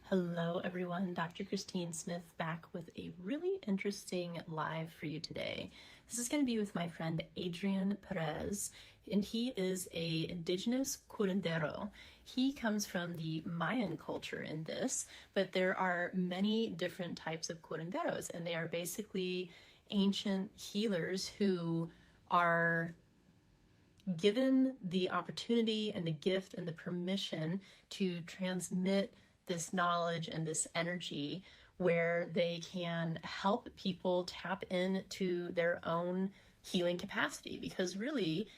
Hello, everyone. Dr. Christine Smith back with a really interesting live for you today. This is going to be with my friend Adrian Perez, and he is a indigenous curandero. He comes from the Mayan culture in this, but there are many different types of curanderos, and they are basically ancient healers who are given the opportunity and the gift and the permission to transmit this knowledge and this energy where they can help people tap into their own healing capacity. Because really,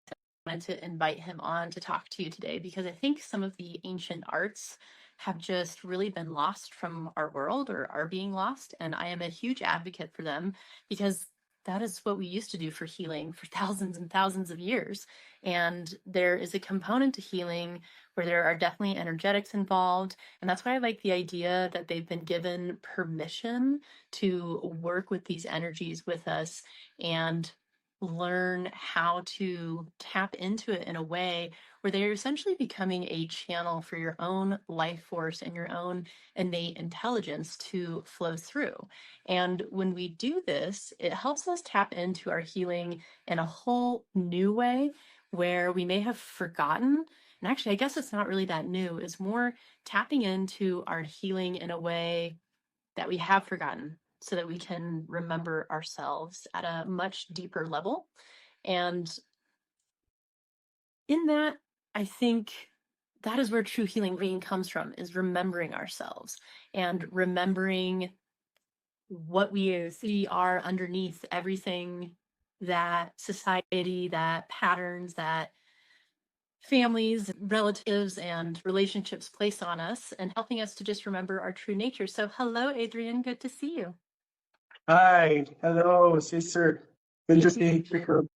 I wanted to invite him on to talk to you today because I think some of the ancient arts have just really been lost from our world or are being lost. And I am a huge advocate for them because that is what we used to do for healing for thousands and thousands of years. And there is a component to healing where there are definitely energetics involved. And that's why I like the idea that they've been given permission to work with these energies with us and learn how to tap into it in a way where they're essentially becoming a channel for your own life force and your own innate intelligence to flow through. And when we do this, it helps us tap into our healing in a whole new way where we may have forgotten. And actually, I guess it's not really that new, it's more tapping into our healing in a way that we have forgotten so that we can remember ourselves at a much deeper level. And in that, I think that is where true healing really comes from, is remembering ourselves and remembering what we are underneath everything that society, that patterns, that families, relatives, and relationships place on us, and helping us to just remember our true nature. So hello, Adrian, good to see you. Hi, hello, sister. Good to see you.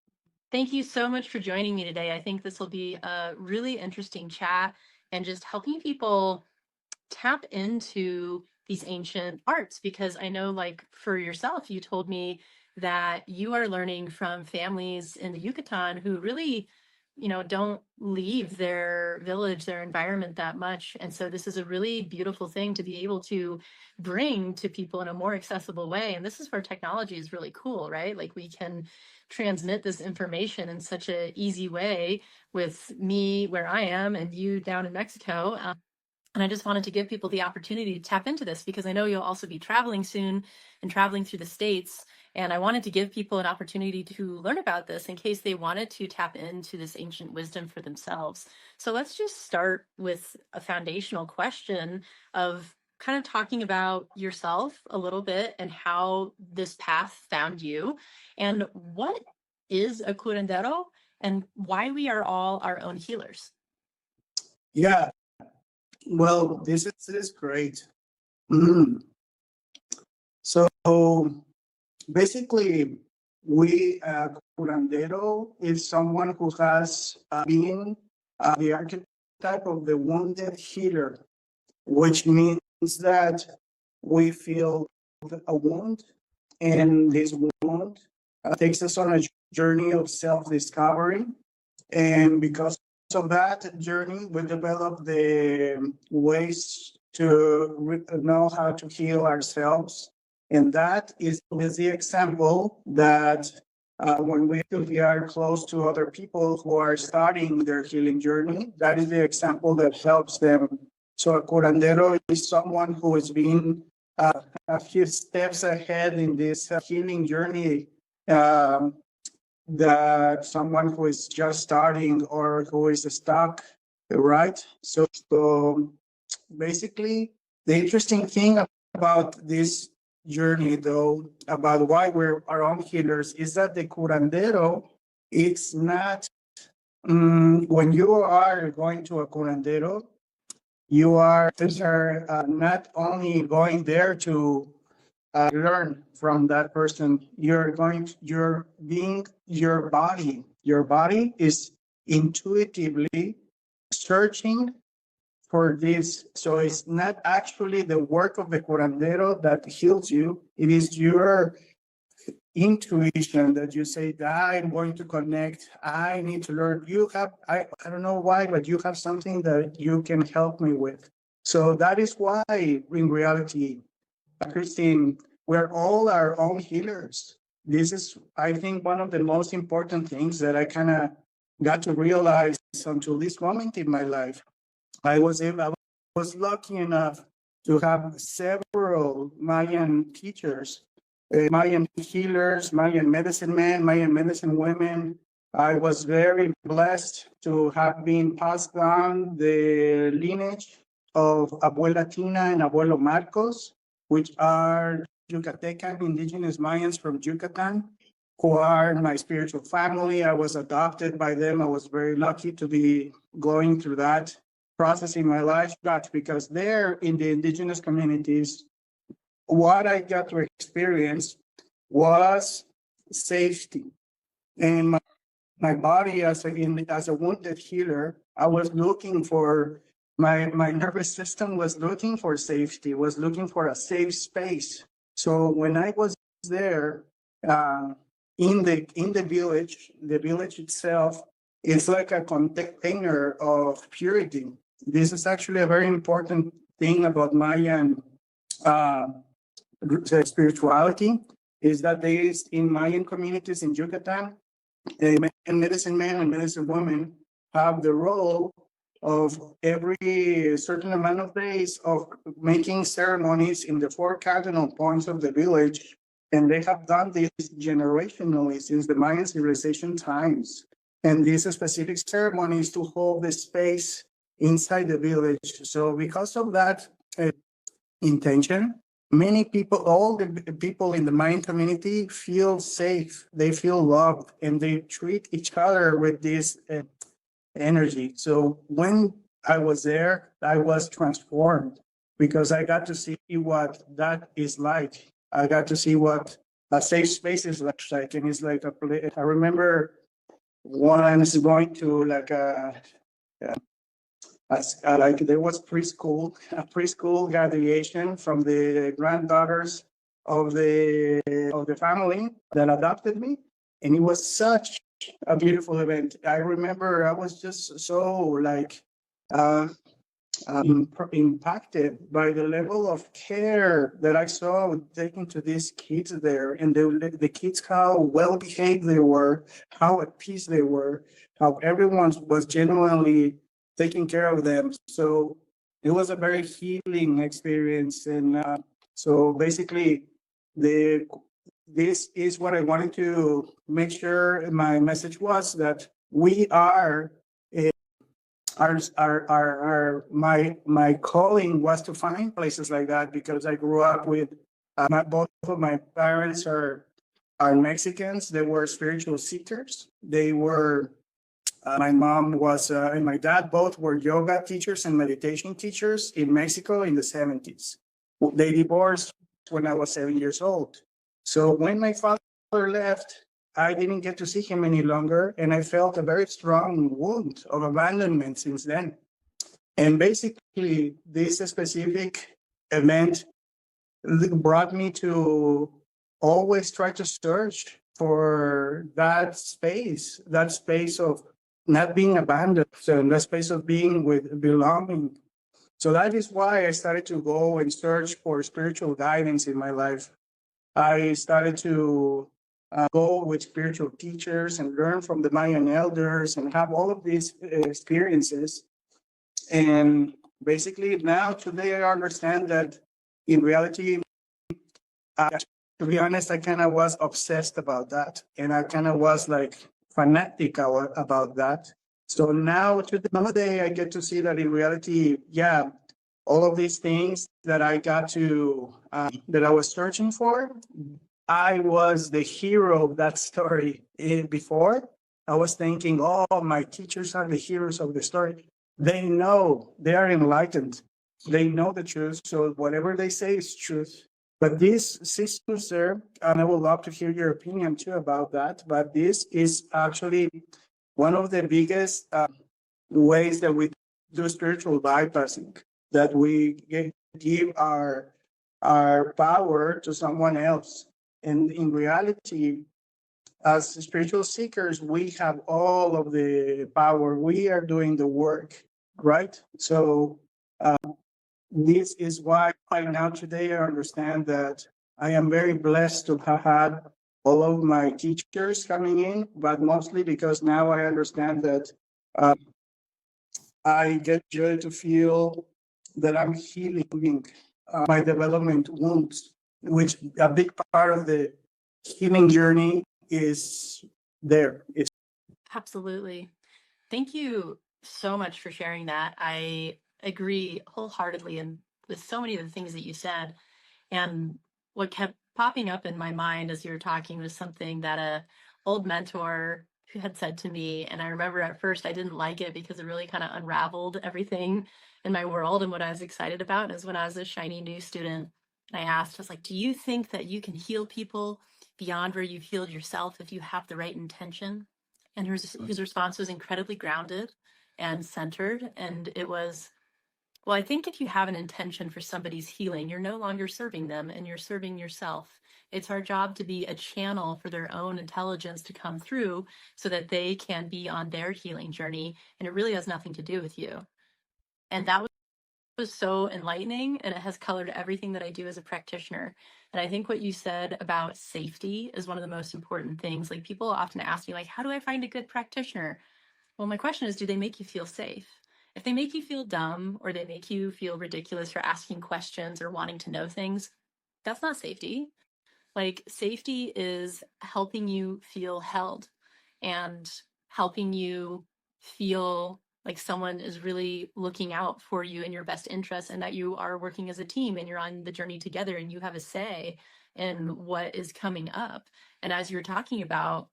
Thank you so much for joining me today. I think this will be a really interesting chat and just helping people tap into these ancient arts, because I know, like, for yourself, you told me that you are learning from families in the Yucatan who really, don't leave their village, their environment that much. And so this is a really beautiful thing to be able to bring to people in a more accessible way. And this is where technology is really cool, right? Like, we can transmit this information in such an easy way with me where I am and you down in Mexico. And I just wanted to give people the opportunity to tap into this because I know you'll also be traveling soon and traveling through the States. And I wanted to give people an opportunity to learn about this in case they wanted to tap into this ancient wisdom for themselves. So let's just start with a foundational question of kind of talking about yourself a little bit and how this path found you, and what is a curandero and why we are all our own healers. Yeah, well, this is great. Mhm. So basically, curandero is someone who has been the archetype of the wounded healer, which means that we feel a wound, and this wound takes us on a journey of self-discovery. And because of that journey, we develop the ways to know how to heal ourselves. And that is the example that when we are close to other people who are starting their healing journey, that is the example that helps them. So a curandero is someone who has been a few steps ahead in this healing journey. That someone who is just starting or who is stuck, right? So basically, the interesting thing about this journey, though, about why we're our own healers, is that the curandero, it's not, when you are going to a curandero, you are not only going there to learn from that person. You're being your body. Your body is intuitively searching for this. So it's not actually the work of the curandero that heals you. It is your intuition that you say, I'm going to connect. I need to learn. I don't know why, but you have something that you can help me with. So that is why, in reality, Christine, we're all our own healers. This is, I think, one of the most important things that I kind of got to realize until this moment in my life. I was lucky enough to have several Mayan teachers, Mayan healers, Mayan medicine men, Mayan medicine women. I was very blessed to have been passed down the lineage of Abuela Tina and Abuelo Marcos, which are Yucatecan indigenous Mayans from Yucatan, who are my spiritual family. I was adopted by them. I was very lucky to be going through that process in my life, but because there in the indigenous communities, what I got to experience was safety. And my body as a wounded healer, I was looking for my nervous system was looking for safety, was looking for a safe space. So when I was there uh, in the village itself is like a container of purity. This is actually a very important thing about Mayan uh, spirituality is that there is in Mayan communities in Yucatan, a medicine man and medicine woman have the role of every certain amount of days of making ceremonies in the four cardinal points of the village. And they have done this generationally since the Mayan civilization times. And these specific ceremonies to hold the space inside the village. So because of that intention, many people, all the people in the Mayan community feel safe, they feel loved, and they treat each other with this energy. So when I was there, I was transformed because I got to see what that is like. I got to see what a safe space is like, and it's like a place. I remember once going to like like there was a preschool graduation from the granddaughters of the family that adopted me, and it was such a beautiful event. I remember I was just so like uh, impacted by the level of care that I saw taken to these kids there, and the kids how well behaved they were, how at peace they were, how everyone was genuinely taking care of them. So it was a very healing experience, and so basically, the this is what I wanted to make sure my message was that we are my calling was to find places like that because I grew up with both of my parents are Mexicans. They were spiritual seekers. They were my mom was and my dad both were yoga teachers and meditation teachers in Mexico in the 70s. They divorced when I was 7 years old. So when my father left, I didn't get to see him any longer, and I felt a very strong wound of abandonment since then. And basically, this specific event brought me to always try to search for that space of not being abandoned, so that space of being with belonging. So that is why I started to go and search for spiritual guidance in my life. I started to go with spiritual teachers and learn from the Mayan elders and have all of these experiences. And basically, now today, I understand that in reality, to be honest, I kind of was obsessed about that. And I kind of was like fanatic about that. So now, today, I get to see that in reality, yeah, all of these things that I got to, that I was searching for, I was the hero of that story before. I was thinking, oh, my teachers are the heroes of the story. They know, they are enlightened. They know the truth. So whatever they say is truth. But this systems there, and I would love to hear your opinion too about that. But this is actually one of the biggest ways that we do spiritual bypassing, that we give our power to someone else. And in reality, as spiritual seekers, we have all of the power. We are doing the work, right? So this is why right now today I understand that I am very blessed to have had all of my teachers coming in, but mostly because now I understand that uh, I get joy to feel that I'm healing my development wounds, which a big part of the healing journey is there. It's Absolutely. Thank you so much for sharing that. I agree wholeheartedly and with so many of the things that you said. And what kept popping up in my mind as you were talking was something that a old mentor who had said to me. And I remember at first I didn't like it because it really kind of unraveled everything in my world and what I was excited about. Is when I was a shiny new student, and I asked, I was like, do you think that you can heal people beyond where you've healed yourself if you have the right intention? And his response was incredibly grounded and centered. And it was, well, I think if you have an intention for somebody's healing, you're no longer serving them and you're serving yourself. It's our job to be a channel for their own intelligence to come through so that they can be on their healing journey. And it really has nothing to do with you. And that was so enlightening, and it has colored everything that I do as a practitioner. And I think what you said about safety is one of the most important things. Like, people often ask me, like, how do I find a good practitioner? Well, my question is, do they make you feel safe? If they make you feel dumb or they make you feel ridiculous for asking questions or wanting to know things, that's not safety. Like, safety is helping you feel held and helping you feel like someone is really looking out for you in your best interest, and that you are working as a team and you're on the journey together and you have a say in what is coming up. And as you're talking about,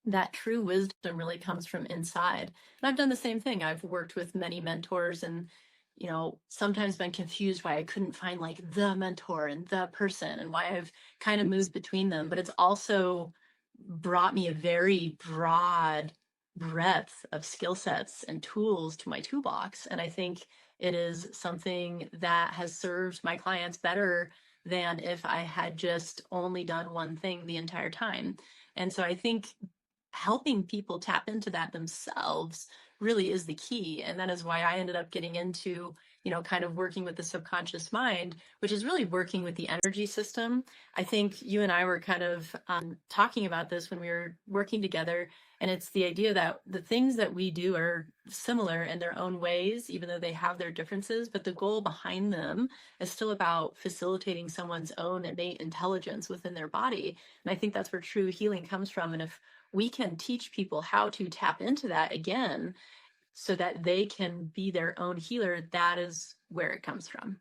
that true wisdom really comes from inside. And I've done the same thing. I've worked with many mentors and, sometimes been confused why I couldn't find like the mentor and the person and why I've kind of moved between them. But it's also brought me a very broad breadth of skill sets and tools to my toolbox. And I think it is something that has served my clients better than if I had just only done one thing the entire time. And so I think helping people tap into that themselves really is the key. And that is why I ended up getting into, kind of working with the subconscious mind, which is really working with the energy system. I think you and I were kind of talking about this when we were working together. And it's the idea that the things that we do are similar in their own ways, even though they have their differences. But the goal behind them is still about facilitating someone's own innate intelligence within their body. And I think that's where true healing comes from. And if we can teach people how to tap into that again so that they can be their own healer, that is where it comes from.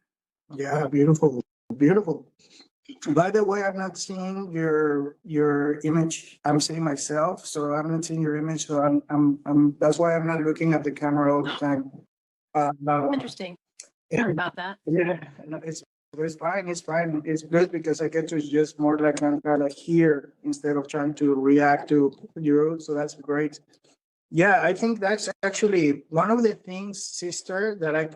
yeah, beautiful, beautiful. By the way, I'm not seeing your image. I'm seeing myself, so I'm not seeing your image. So I'm. That's why I'm not looking at the camera all the time. Interesting. Yeah, Sorry about that. yeah, no, it's fine. It's fine. It's good because I get to just more like kind of hear instead of trying to react to you. So that's great. Yeah, I think that's actually one of the things, sister, that I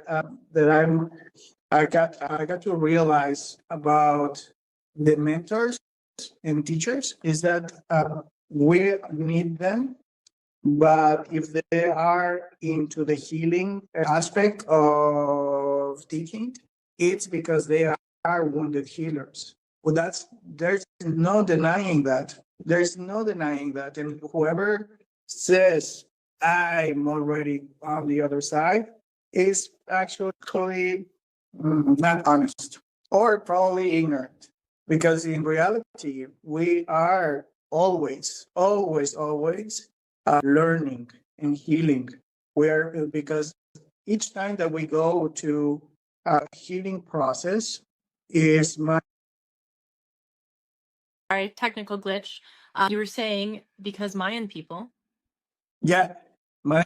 got to realize about the mentors and teachers is that we need them, but if they are into the healing aspect of teaching, it's because they are wounded healers. Well, there's no denying that. There's no denying that. And whoever says I'm already on the other side is actually not honest or probably ignorant. Because in reality, we are always learning and healing. Where because each time that we go to a healing process is my Sorry, technical glitch. You were saying because Mayan people. yeah, my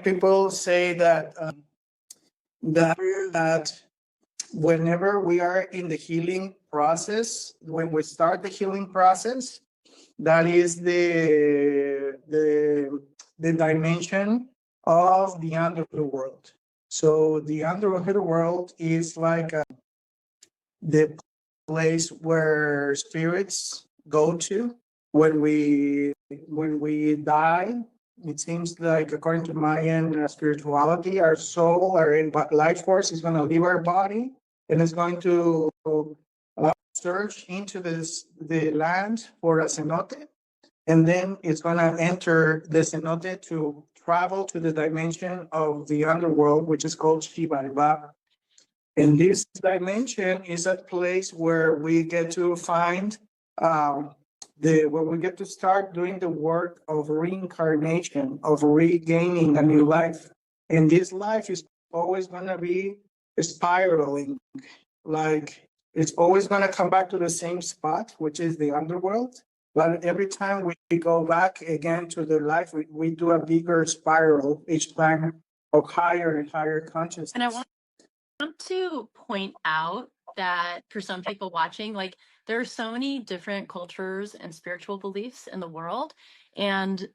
people say that that whenever we are in the healing process, when we start the healing process, that is the dimension of the underworld. So the underworld is like the place where spirits go to when we die. It seems like, according to Mayan spirituality, our soul, our life force is going to leave our body and it's going to search into the land for a cenote, and then it's going to enter the cenote to travel to the dimension of the underworld, which is called Shiva. And this dimension is a place where we get to find where we get to start doing the work of reincarnation, of regaining a new life. And this life is always going to be spiraling, like it's always going to come back to the same spot, which is the underworld. But every time we go back again to the life, we do a bigger spiral each time of higher and higher consciousness. And I want to point out that for some people watching, like there are so many different cultures and spiritual beliefs in the world. And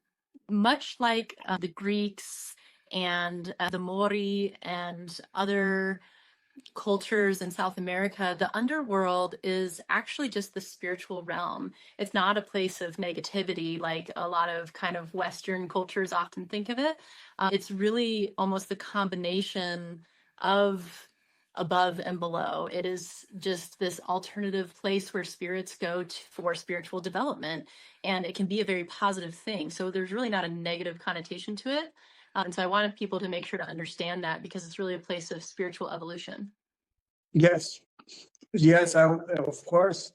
much like the Greeks and the Maori and other cultures in South America, the underworld is actually just the spiritual realm. It's not a place of negativity like a lot of kind of Western cultures often think of it. It's really almost the combination of above and below. It is just this alternative place where spirits go for spiritual development, and it can be a very positive thing. So there's really not a negative connotation to it. And so I wanted people to make sure to understand that because it's really a place of spiritual evolution. Yes, yes, of course.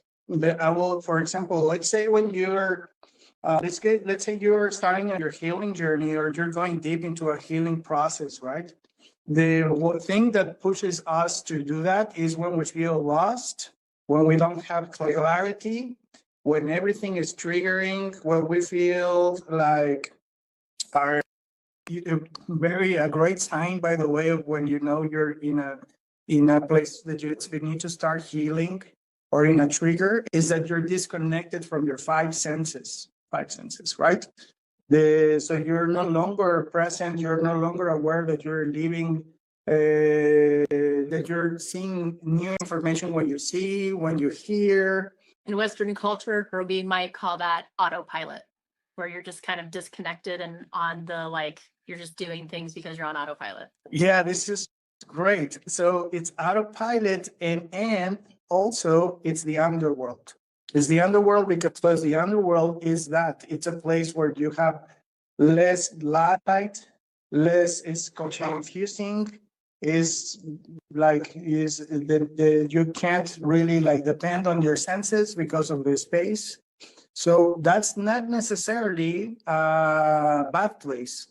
I will, for example, let's say when you're, let's say you're starting on your healing journey or you're going deep into a healing process, right? The thing that pushes us to do that is when we feel lost, when we don't have clarity, when everything is triggering, when we feel like our a great sign, by the way, of when you know you're in a place that you need to start healing or in a trigger is that you're disconnected from your five senses, right? So you're no longer present, you're no longer aware that you're living, that you're seeing new information when you see, when you hear. In Western culture, we might call that autopilot, where you're just kind of disconnected and on the like, you're just doing things because you're on autopilot. Yeah, this is great. So it's autopilot and also it's the underworld. It's the underworld because the underworld is that it's a place where you have less light, less is confusing, is like is the you can't really like depend on your senses because of the space. So that's not necessarily a bad place.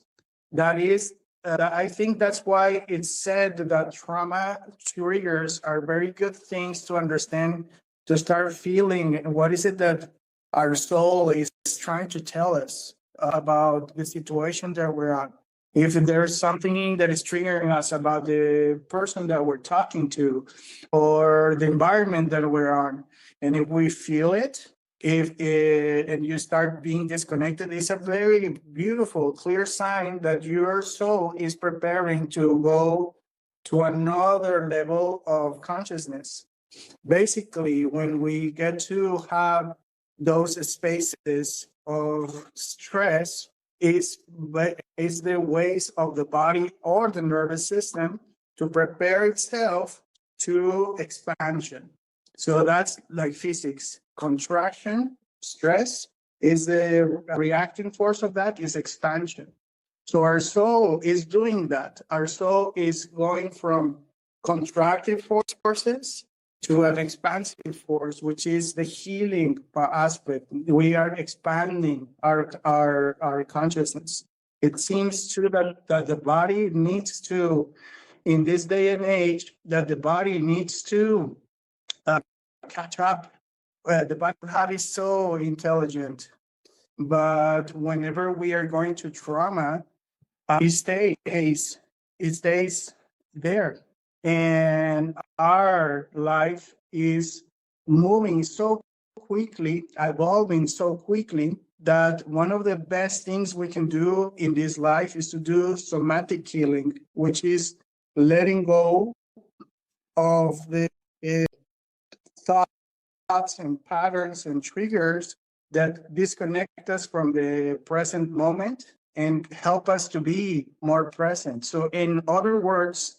That is, I think that's why it's said that trauma triggers are very good things to understand, to start feeling what is it that our soul is trying to tell us about the situation that we're on. If there's something that is triggering us about the person that we're talking to or the environment that we're on, and if we feel it, and you start being disconnected, it's a very beautiful, clear sign that your soul is preparing to go to another level of consciousness. Basically, when we get to have those spaces of stress, is the ways of the body or the nervous system to prepare itself to expansion. So that's like physics. Contraction, stress is the reacting force of that is expansion. So our soul is doing that. Our soul is going from contractive forces to an expansive force, which is the healing aspect. We are expanding our consciousness. It seems true that the body needs to, in this day and age, that the body needs to catch up. The body is so intelligent, but whenever we are going to trauma, it stays there. And our life is moving so quickly, evolving so quickly, that one of the best things we can do in this life is to do somatic healing, which is letting go of the thoughts and patterns and triggers that disconnect us from the present moment and help us to be more present. So in other words,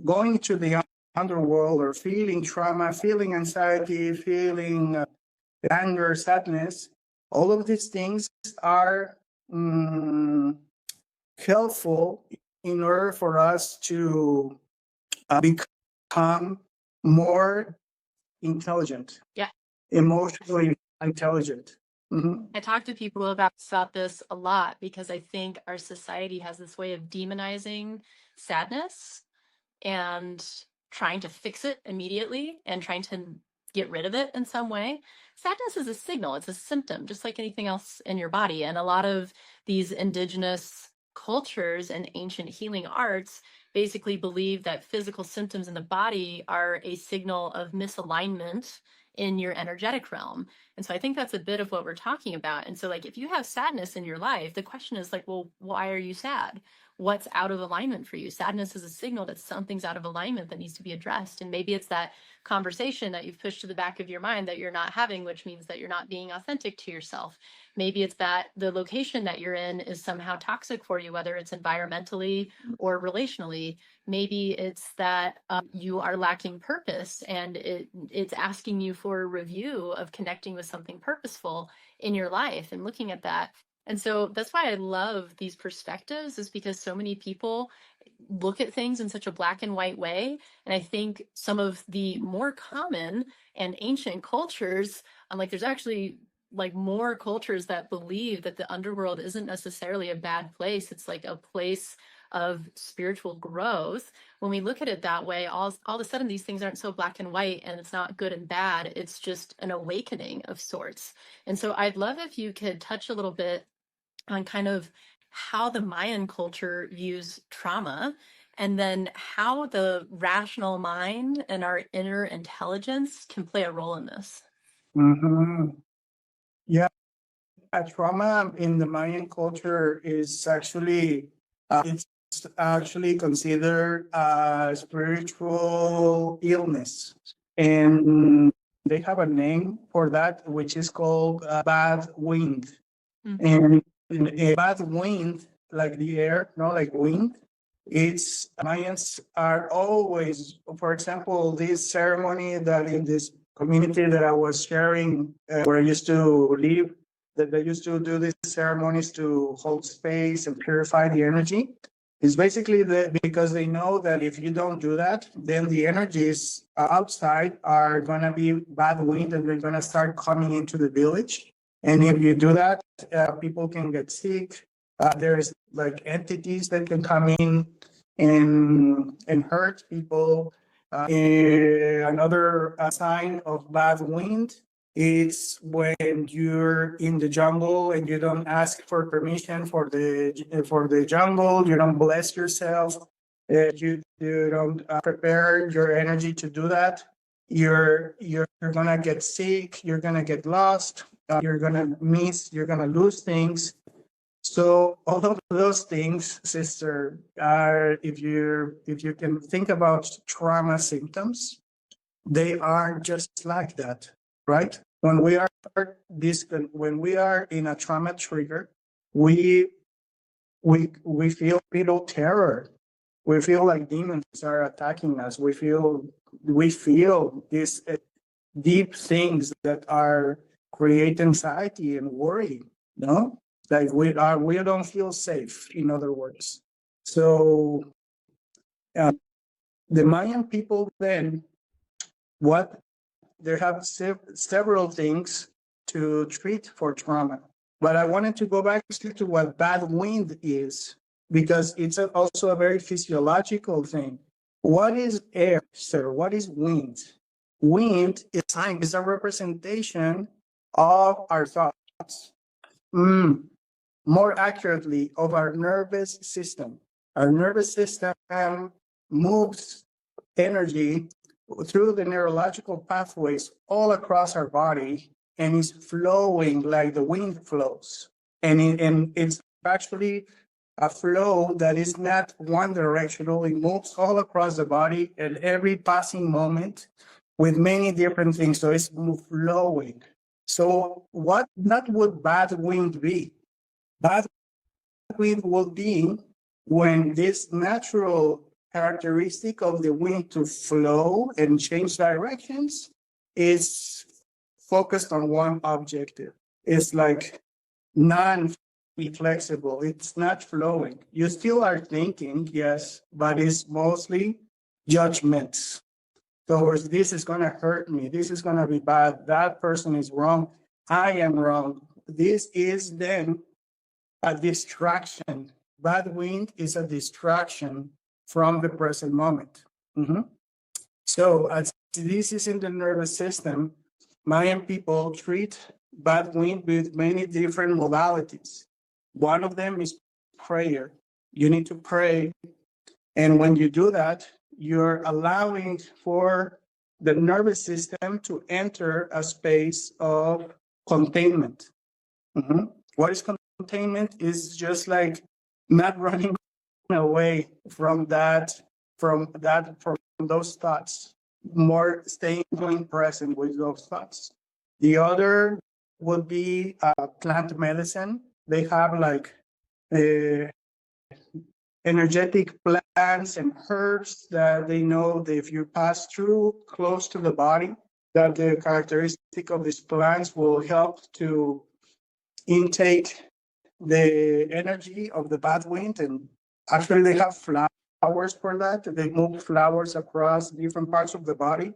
going to the underworld or feeling trauma, feeling anxiety, feeling anger, sadness, all of these things are helpful in order for us to become more intelligent, Yeah. emotionally intelligent. Mhm. I talk to people about this a lot because I think our society has this way of demonizing sadness and trying to fix it immediately and trying to get rid of it in some way. Sadness is a signal, it's a symptom, just like anything else in your body. And a lot of these indigenous cultures and ancient healing arts basically believe that physical symptoms in the body are a signal of misalignment in your energetic realm. And so I think that's a bit of what we're talking about. And so, like, if you have sadness in your life, the question is like, well, why are you sad? What's out of alignment for you? Sadness is a signal that something's out of alignment that needs to be addressed. And maybe it's that conversation that you've pushed to the back of your mind that you're not having, which means that you're not being authentic to yourself. Maybe it's that the location that you're in is somehow toxic for you, whether it's environmentally or relationally. Maybe it's that you are lacking purpose and it's asking you for a review of connecting with something purposeful in your life and looking at that. And so that's why I love these perspectives, is because so many people look at things in such a black and white way. And I think some of the more common and ancient cultures, like there's actually like more cultures that believe that the underworld isn't necessarily a bad place. It's like a place of spiritual growth. When we look at it that way, all of a sudden these things aren't so black and white and it's not good and bad. It's just an awakening of sorts. And so I'd love if you could touch a little bit on kind of how the Mayan culture views trauma, and then how the rational mind and our inner intelligence can play a role in this. Mhm. Yeah, trauma in the Mayan culture is actually it's actually considered a spiritual illness, and they have a name for that, which is called bad wind. And a bad wind, like the air, not like wind, it's Mayans are always, for example, this ceremony that in this community that I was sharing, where I used to live, that they used to do these ceremonies to hold space and purify the energy. Is basically that because they know that if you don't do that, then the energies outside are going to be bad wind and they're going to start coming into the village. And if you do that, people can get sick. There's like entities that can come in and hurt people. Another sign of bad wind is when you're in the jungle and you don't ask for permission for the jungle. You don't bless yourself. You don't prepare your energy to do that. You're gonna get sick. You're gonna get lost. You're gonna miss. You're gonna lose things. So all of those things, sister, are if you can think about trauma symptoms, they are just like that, right? When we are in a trauma trigger, we we feel terror. We feel like demons are attacking us. We feel these deep things that are create anxiety and worry. No, like we don't feel safe. In other words, so the Mayan people then what they have several things to treat for trauma. But I wanted to go back to what bad wind is, because it's also a very physiological thing. What is air, sir? What is wind? Wind is a representation of our thoughts. More accurately, of our nervous system. Our nervous system moves energy through the neurological pathways all across our body and is flowing like the wind flows. And it's actually a flow that is not one directional. It moves all across the body at every passing moment with many different things. So it's flowing. So not would bad wind be? Bad wind will be when this natural characteristic of the wind to flow and change directions is focused on one objective. It's like non-flexible. It's not flowing. You still are thinking, yes, but it's mostly judgments towards this is going to hurt me. This is going to be bad. That person is wrong. I am wrong. This is then a distraction. Bad wind is a distraction from the present moment. Mhm. So as this is in the nervous system, Mayan people treat bad wind with many different modalities. One of them is prayer. You need to pray. And when you do that, you're allowing for the nervous system to enter a space of containment. Mhm. What is containment? Is just like not running away from those thoughts, more staying present with those thoughts. The other would be plant medicine. They have like energetic plants and herbs that they know that if you pass through close to the body, that the characteristic of these plants will help to intake the energy of the bad wind. And actually they have flowers for that. They move flowers across different parts of the body.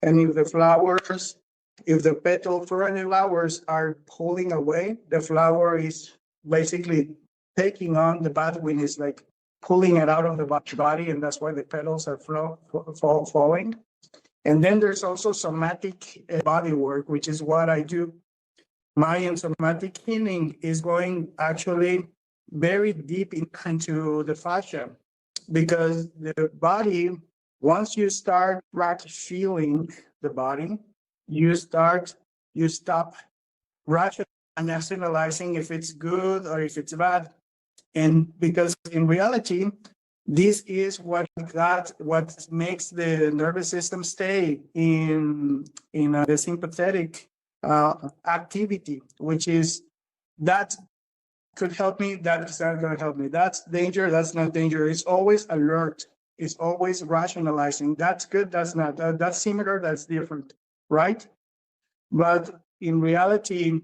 And if the petals for the flowers are pulling away, the flower is basically taking on the bad wind, is like pulling it out of the body, and that's why the petals are falling. And then there's also somatic body work, which is what I do. Mayan somatic healing is going actually very deep into the fascia, because the body, once you start feeling the body, you stop rationalizing if it's good or if it's bad. And because in reality, this is what makes the nervous system stay in the sympathetic activity, which is that could help me, that's not going to help me. That's danger, that's not danger. It's always alert. It's always rationalizing. That's good, that's not. That's similar, that's different, right? But in reality,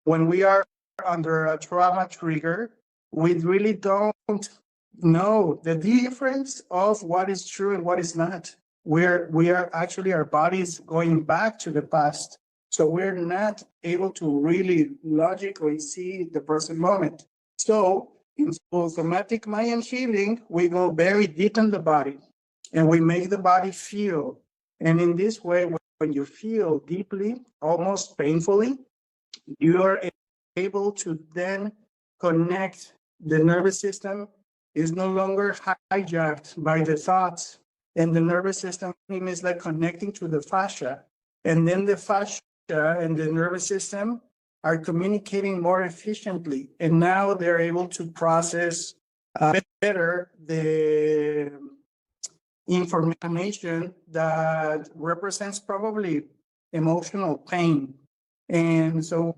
when we are under a trauma trigger, we really don't know the difference of what is true and what is not. We are actually, our bodies going back to the past. So we're not able to really logically see the present moment. So in somatic Mayan healing, we go very deep in the body and we make the body feel. And in this way, when you feel deeply, almost painfully, you are able to then connect. The nervous system is no longer hijacked by the thoughts, and the nervous system is like connecting to the fascia. And then the fascia and the nervous system are communicating more efficiently. And now they're able to process better the information that represents probably emotional pain. And so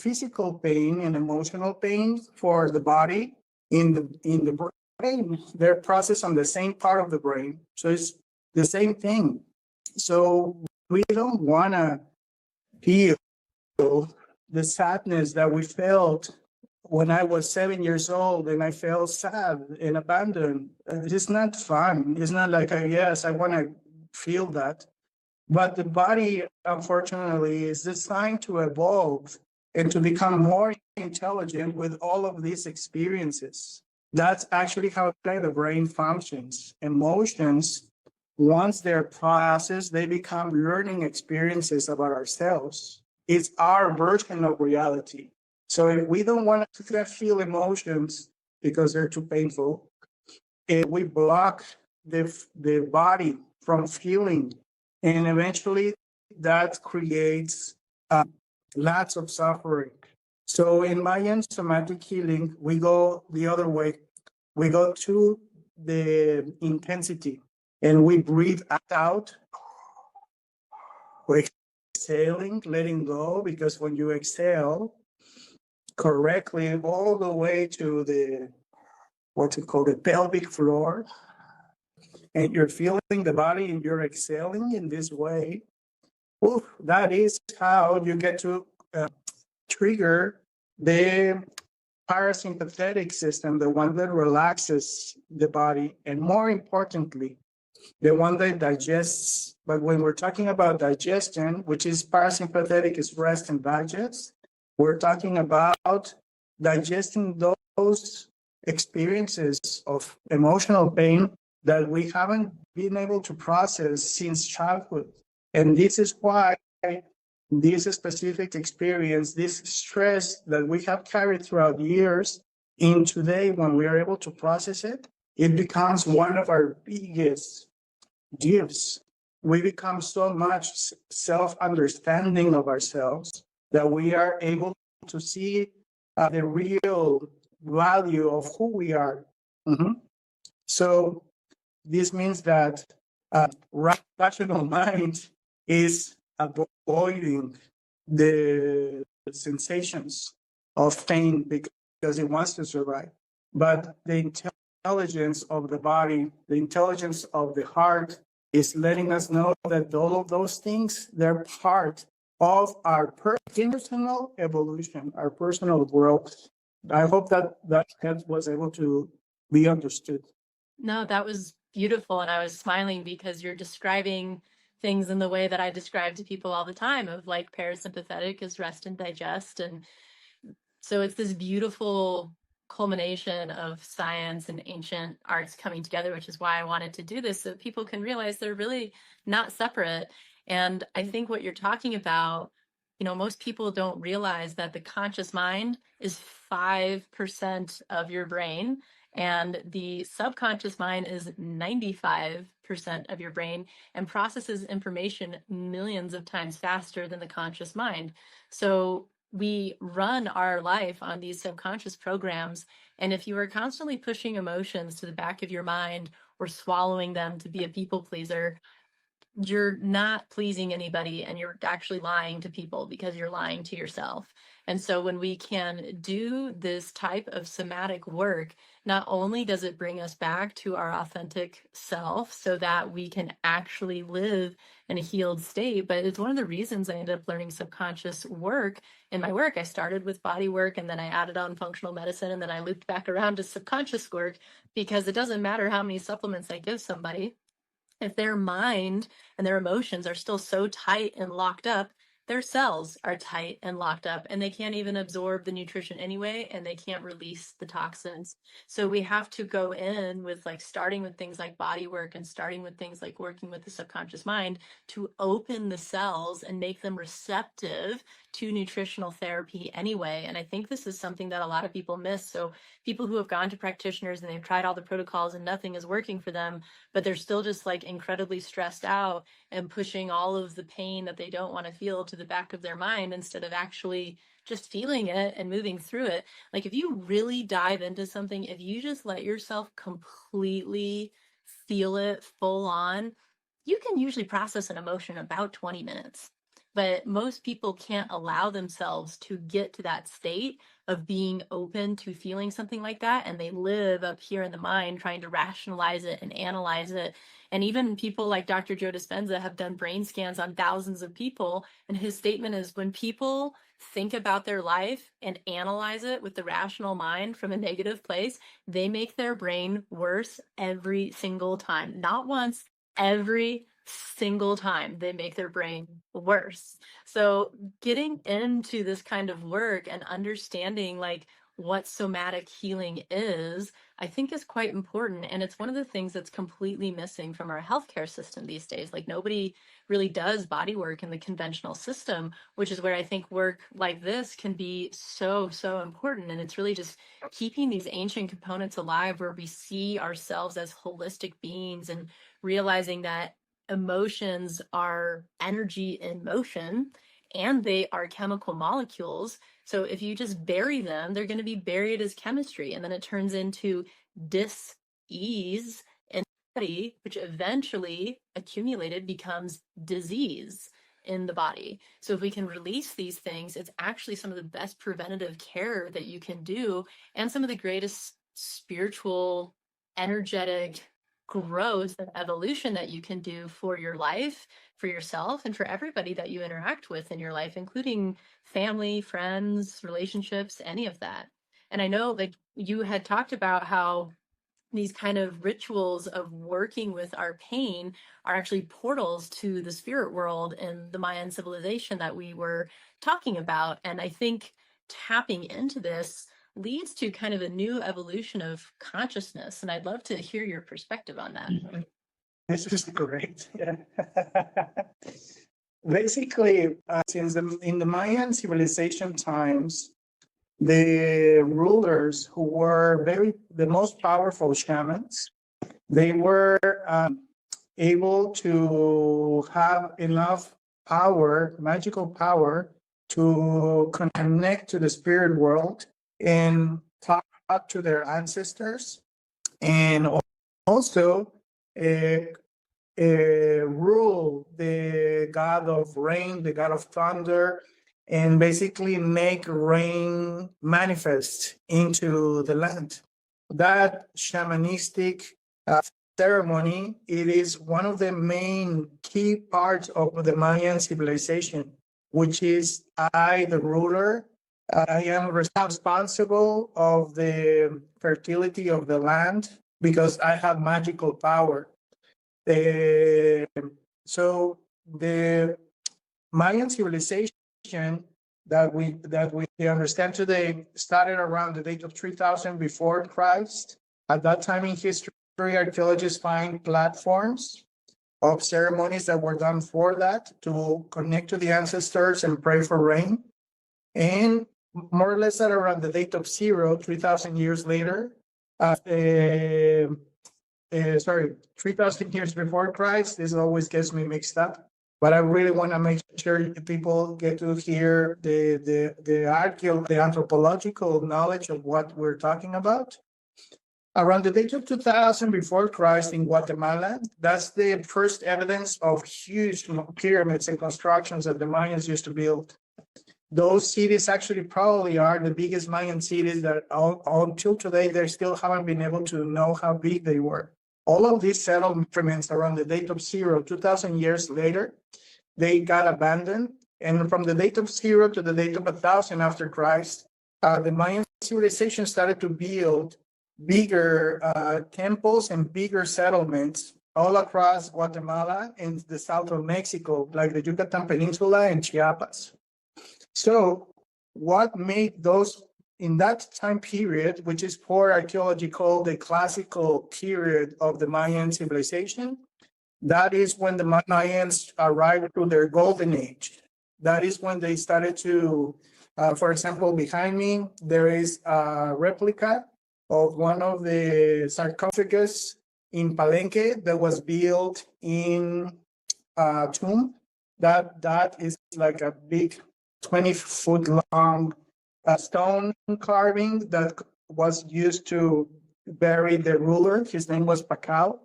physical pain and emotional pain for the body in the brain, they're processed on the same part of the brain. So it's the same thing. So we don't want to feel the sadness that we felt when I was 7 years old and I felt sad and abandoned. It's not fun. It's not like, yes, I want to feel that. But the body, unfortunately, is designed to evolve and to become more intelligent with all of these experiences. That's actually how the brain functions. Emotions, once they're processed, they become learning experiences about ourselves. It's our version of reality. So if we don't want to feel emotions because they're too painful, if we block the body from feeling, and eventually that creates lots of suffering. So in Mayan somatic healing, we go the other way. We go to the intensity and we breathe out. We're exhaling, letting go, because when you exhale correctly all the way to the, what's it called, the pelvic floor, and you're feeling the body and you're exhaling in this way, oof, that is how you get to trigger the parasympathetic system, the one that relaxes the body, and more importantly, the one that digests. But when we're talking about digestion, which is parasympathetic, is rest and digest, we're talking about digesting those experiences of emotional pain that we haven't been able to process since childhood. And this is why this specific experience, this stress that we have carried throughout years, in today, when we are able to process it, it becomes one of our biggest gifts. We become so much self-understanding of ourselves that we are able to see the real value of who we are. Mhm. So this means that rational mind is avoiding the sensations of pain because it wants to survive. But the intelligence of the body, the intelligence of the heart is letting us know that all of those things, they're part of our personal evolution, our personal growth. I hope that was able to be understood. No, that was beautiful. And I was smiling because you're describing things in the way that I describe to people all the time of like parasympathetic is rest and digest. And so it's this beautiful culmination of science and ancient arts coming together, which is why I wanted to do this so people can realize they're really not separate. And I think what you're talking about, most people don't realize that the conscious mind is 5% of your brain and the subconscious mind is 95% of your brain and processes information millions of times faster than the conscious mind. So we run our life on these subconscious programs. And if you are constantly pushing emotions to the back of your mind or swallowing them to be a people pleaser, you're not pleasing anybody and you're actually lying to people because you're lying to yourself. And so when we can do this type of somatic work, not only does it bring us back to our authentic self so that we can actually live in a healed state, but it's one of the reasons I ended up learning subconscious work in my work. I started with body work and then I added on functional medicine and then I looped back around to subconscious work because it doesn't matter how many supplements I give somebody. If their mind and their emotions are still so tight and locked up, their cells are tight and locked up and they can't even absorb the nutrition anyway and they can't release the toxins. So we have to go in with like starting with things like body work and starting with things like working with the subconscious mind to open the cells and make them receptive to nutritional therapy anyway. And I think this is something that a lot of people miss. So people who have gone to practitioners and they've tried all the protocols and nothing is working for them, but they're still just like incredibly stressed out and pushing all of the pain that they don't want to feel to the back of their mind instead of actually just feeling it and moving through it. Like if you really dive into something, if you just let yourself completely feel it full on, you can usually process an emotion in about 20 minutes. But most people can't allow themselves to get to that state of being open to feeling something like that. And they live up here in the mind trying to rationalize it and analyze it. And even people like Dr. Joe Dispenza have done brain scans on thousands of people. And his statement is when people think about their life and analyze it with the rational mind from a negative place, they make their brain worse every single time. Not once, every single time they make their brain worse. So getting into this kind of work and understanding like what somatic healing is, I think is quite important. And it's one of the things that's completely missing from our healthcare system these days. Like nobody really does body work in the conventional system, which is where I think work like this can be so, so important. And it's really just keeping these ancient components alive where we see ourselves as holistic beings and realizing that emotions are energy in motion and they are chemical molecules. So if you just bury them, they're going to be buried as chemistry. And then it turns into dis-ease in the body, which eventually accumulated becomes disease in the body. So if we can release these things, it's actually some of the best preventative care that you can do and some of the greatest spiritual, energetic growth and evolution that you can do for your life, for yourself, and for everybody that you interact with in your life, including family, friends, relationships, any of that. And I know, like, you had talked about how these kind of rituals of working with our pain are actually portals to the spirit world and the Mayan civilization that we were talking about. And I think tapping into this leads to kind of a new evolution of consciousness. And I'd love to hear your perspective on that. This is great. Yeah. Basically, since in the Mayan civilization times, the rulers who were the most powerful shamans, they were able to have enough power, magical power, to connect to the spirit world and talk to their ancestors, and also uh, rule the god of rain, the god of thunder, and basically make rain manifest into the land. That shamanistic ceremony, it is one of the main key parts of the Mayan civilization, which is I, the ruler, I am responsible of the fertility of the land because I have magical power. So the Mayan civilization that we understand today started around the date of 3000 before Christ. At that time in history, archaeologists find platforms of ceremonies that were done for that, to connect to the ancestors and pray for rain. And more or less at around the date of 3,000 years later, 3,000 years before Christ. This always gets me mixed up, but I really want to make sure people get to hear the anthropological knowledge of what we're talking about. Around the date of 2000 before Christ in Guatemala, that's the first evidence of huge pyramids and constructions that the Mayans used to build. Those cities actually probably are the biggest Mayan cities that until today, they still haven't been able to know how big they were. All of these settlements around the date of 2,000 years later, they got abandoned. And from the date of 0 to the date of 1,000 after Christ, the Mayan civilization started to build bigger temples and bigger settlements all across Guatemala and the south of Mexico, like the Yucatan Peninsula and Chiapas. So what made those, in that time period, which is for archaeology called the classical period of the Mayan civilization, that is when the Mayans arrived to their golden age. That is when they started to, for example, behind me, there is a replica of one of the sarcophagus in Palenque that was built in a tomb. That is like a big 20-foot long stone carving that was used to bury the ruler. His name was Pakal.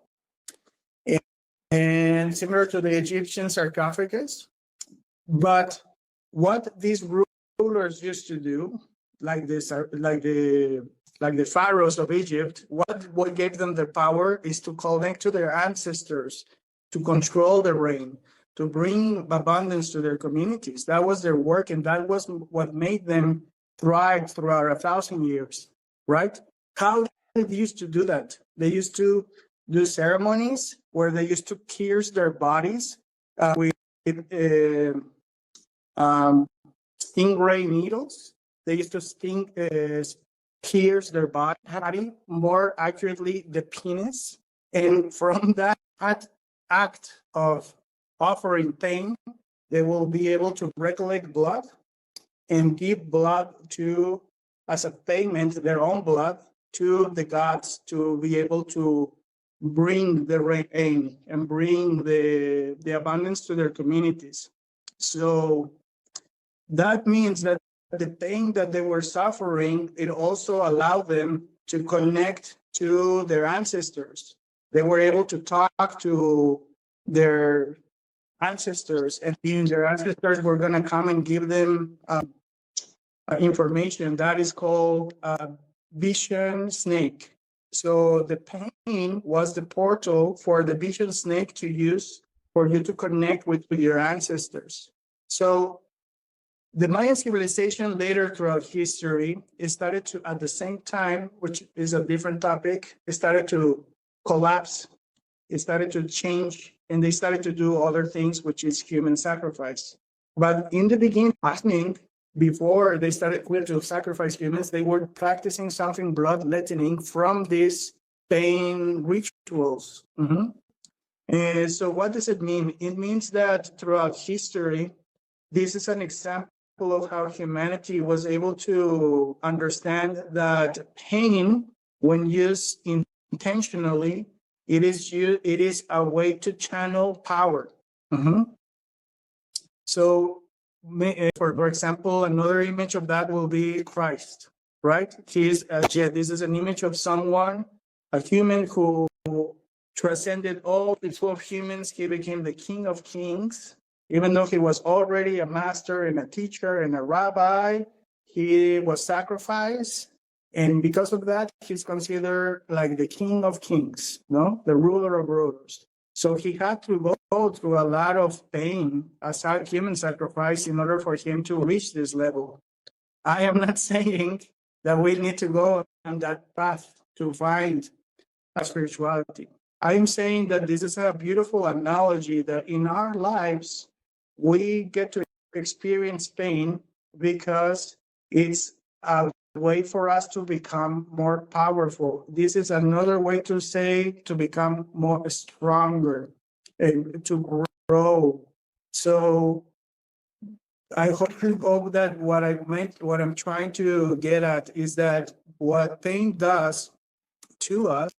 And similar to the Egyptian sarcophagus. But what these rulers used to do, like the pharaohs of Egypt, what gave them their power is to connect to their ancestors, to control the rain, to bring abundance to their communities. That was their work, and that was what made them thrive throughout 1,000 years, right? How did they used to do that? They used to do ceremonies where they used to pierce their bodies with stingray needles. They used to pierce their body, more accurately, the penis. And from that act of offering pain, they will be able to recollect blood and give blood to, as a payment, their own blood to the gods, to be able to bring the rain and bring the abundance to their communities. So that means that the pain that they were suffering, it also allowed them to connect to their ancestors. They were able to talk to their ancestors, and their ancestors were going to come and give them information that is called vision snake. So the pain was the portal for the vision snake to use for you to connect with your ancestors. So the Mayan civilization later throughout history, it started to, at the same time, which is a different topic, it started to collapse, it started to change, and they started to do other things, which is human sacrifice. But in the beginning, before they started to sacrifice humans, they were practicing something bloodletting from these pain rituals. And so what does it mean? It means that throughout history, this is an example of how humanity was able to understand that pain, when used intentionally, it is a way to channel power. So, for example, another image of that will be Christ, right? This is an image of someone, a human who transcended all the 12 humans. He became the King of Kings. Even though he was already a master and a teacher and a rabbi, he was sacrificed. And because of that, he's considered like the King of Kings, no? The ruler of rulers. So he had to go through a lot of pain as a human sacrifice in order for him to reach this level. I am not saying that we need to go on that path to find a spirituality. I am saying that this is a beautiful analogy that in our lives, we get to experience pain because it's a way for us to become more powerful. This is another way to say to become more stronger and to grow. So I hope that what I'm trying to get at is that what pain does to us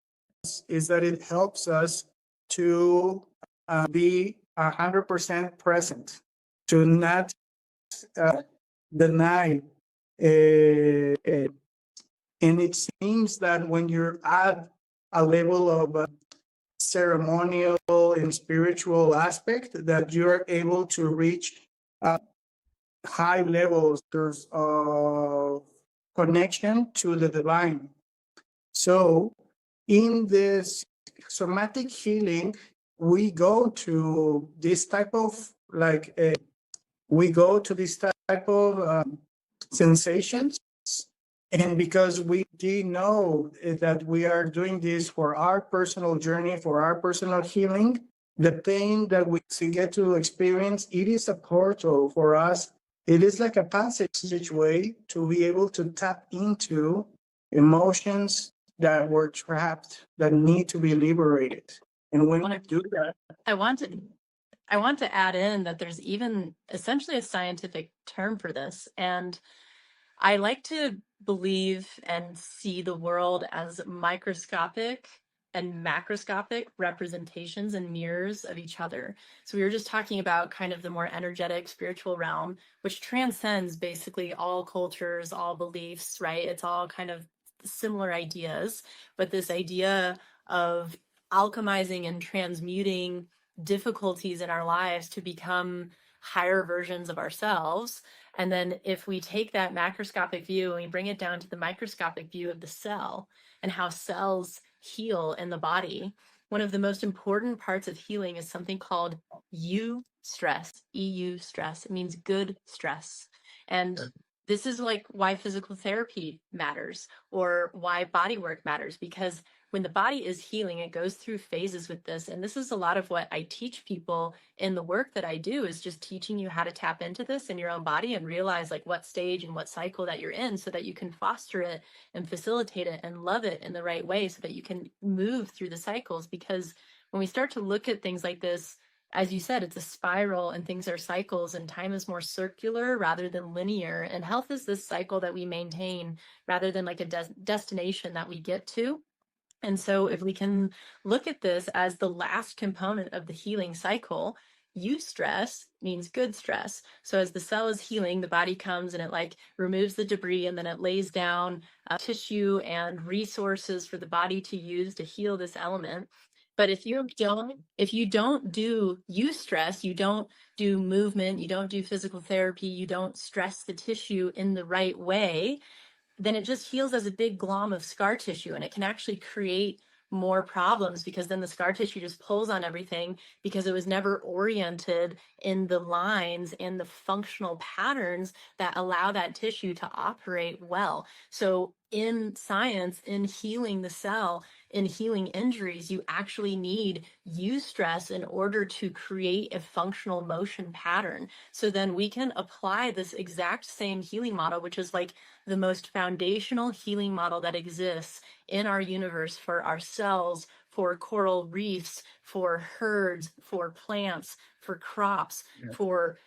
is that it helps us to be 100% present, to not deny. And it seems that when you're at a level of ceremonial and spiritual aspect, that you're able to reach high levels of connection to the divine. So in this somatic healing, we go to this type of sensations. And because we do know that we are doing this for our personal journey, for our personal healing, the pain that we get to experience, it is a portal for us. It is like a passageway to be able to tap into emotions that were trapped, that need to be liberated. And when we do that, I want to add in that there's even essentially a scientific term for this. And I like to believe and see the world as microscopic and macroscopic representations and mirrors of each other. So we were just talking about kind of the more energetic spiritual realm, which transcends basically all cultures, all beliefs, right? It's all kind of similar ideas, but this idea of alchemizing and transmuting difficulties in our lives to become higher versions of ourselves. And then if we take that macroscopic view and we bring it down to the microscopic view of the cell and how cells heal in the body, one of the most important parts of healing is something called stress, EU stress. It means good stress. And this is like why physical therapy matters or why body work matters, because when the body is healing, it goes through phases with this. And this is a lot of what I teach people in the work that I do, is just teaching you how to tap into this in your own body and realize like what stage and what cycle that you're in so that you can foster it and facilitate it and love it in the right way so that you can move through the cycles. Because when we start to look at things like this, as you said, it's a spiral and things are cycles and time is more circular rather than linear. And health is this cycle that we maintain rather than like a destination that we get to. And so if we can look at this as the last component of the healing cycle, eustress means good stress. So as the cell is healing, the body comes and it like removes the debris and then it lays down tissue and resources for the body to use to heal this element. But if you don't do eustress, you don't do movement, you don't do physical therapy, you don't stress the tissue in the right way, then it just heals as a big glom of scar tissue, and it can actually create more problems because then the scar tissue just pulls on everything because it was never oriented in the lines and the functional patterns that allow that tissue to operate well. So in science, in healing the cell, in healing injuries, you actually need eustress in order to create a functional motion pattern. So then we can apply this exact same healing model, which is like the most foundational healing model that exists in our universe for our cells, for coral reefs, for herds, for plants, for crops, for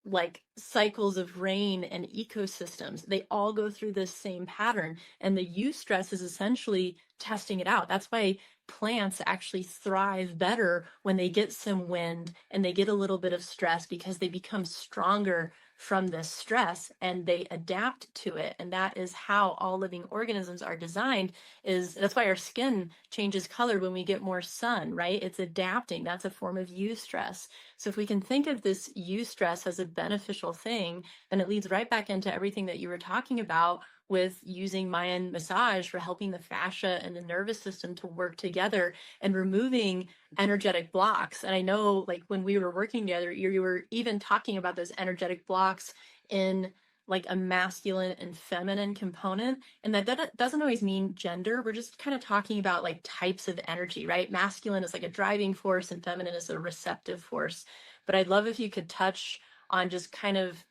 like cycles of rain and ecosystems. They all go through this same pattern, and the eustress is essentially testing it out. That's why plants actually thrive better when they get some wind and they get a little bit of stress, because they become stronger from this stress and they adapt to it. And that is how all living organisms are designed. That's why our skin changes color when we get more sun, right? It's adapting. That's a form of eustress. So if we can think of this eustress as a beneficial thing, then it leads right back into everything that you were talking about with using Mayan massage for helping the fascia and the nervous system to work together and removing energetic blocks. And I know, like, when we were working together, you were even talking about those energetic blocks in like a masculine and feminine component. And that doesn't always mean gender. We're just kind of talking about like types of energy, right? Masculine is like a driving force and feminine is a receptive force. But I'd love if you could touch on just kind of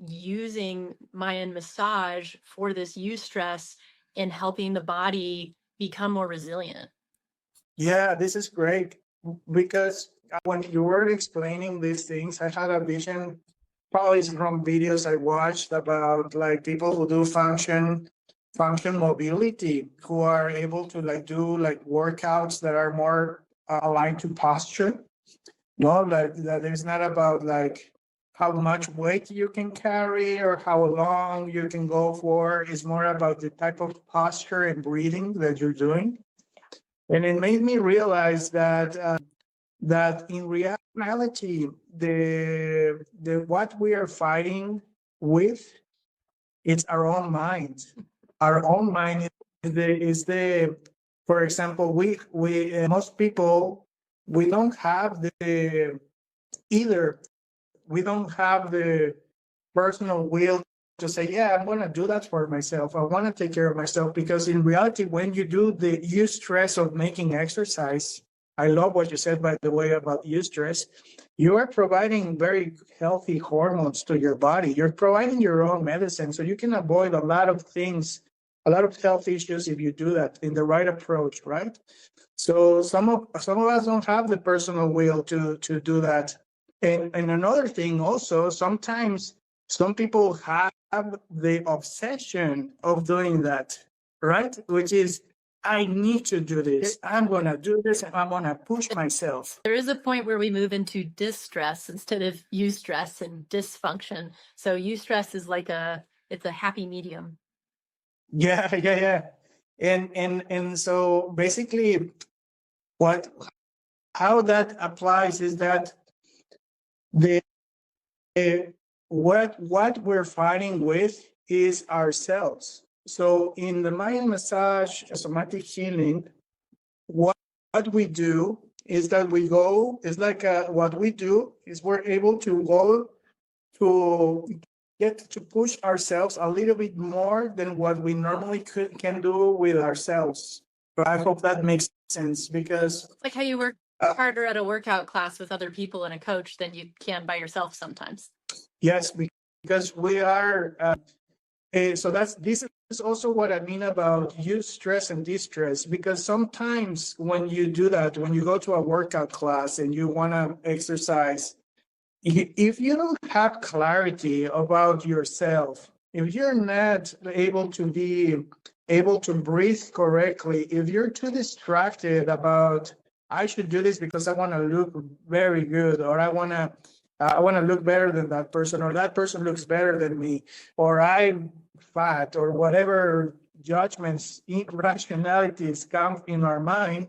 using Mayan massage for this eustress in helping the body become more resilient. Yeah, this is great because when you were explaining these things, I had a vision, probably from videos I watched about like people who do function mobility, who are able to like do like workouts that are more aligned to posture. No, like that it's not about like how much weight you can carry or how long you can go for. It's more about the type of posture and breathing that you're doing. And it made me realize that in reality, the what we are fighting with, it's our own mind. Our own mind is the for example, we most people, we don't have the either we don't have the personal will to say, yeah, I'm going to do that for myself. I want to take care of myself. Because in reality, when you do the eustress of making exercise, I love what you said, by the way, about eustress. You are providing very healthy hormones to your body. You're providing your own medicine. So you can avoid a lot of things, a lot of health issues if you do that in the right approach, right? So some of us don't have the personal will to do that. And another thing also, sometimes some people have the obsession of doing that, right? Which is, I need to do this. I'm going to do this and I'm going to push myself. There is a point where we move into distress instead of eustress and dysfunction. So eustress is like it's a happy medium. Yeah, yeah, yeah. And so basically how that applies is that the what we're fighting with is ourselves. So in the Mayan massage, somatic healing, what we do is that we go, it's like what we do is we're able to go to get to push ourselves a little bit more than what we normally can do with ourselves. So I hope that makes sense, because It's like how you work harder at a workout class with other people and a coach than you can by yourself sometimes. yes, because we are so this is also what I mean about eustress and distress, because sometimes when you do that, when you go to a workout class and you want to exercise, if you don't have clarity about yourself, if you're not able to breathe correctly, if you're too distracted about, I should do this because I want to look very good, or I want to look better than that person, or that person looks better than me, or I'm fat, or whatever judgments, irrationalities come in our mind,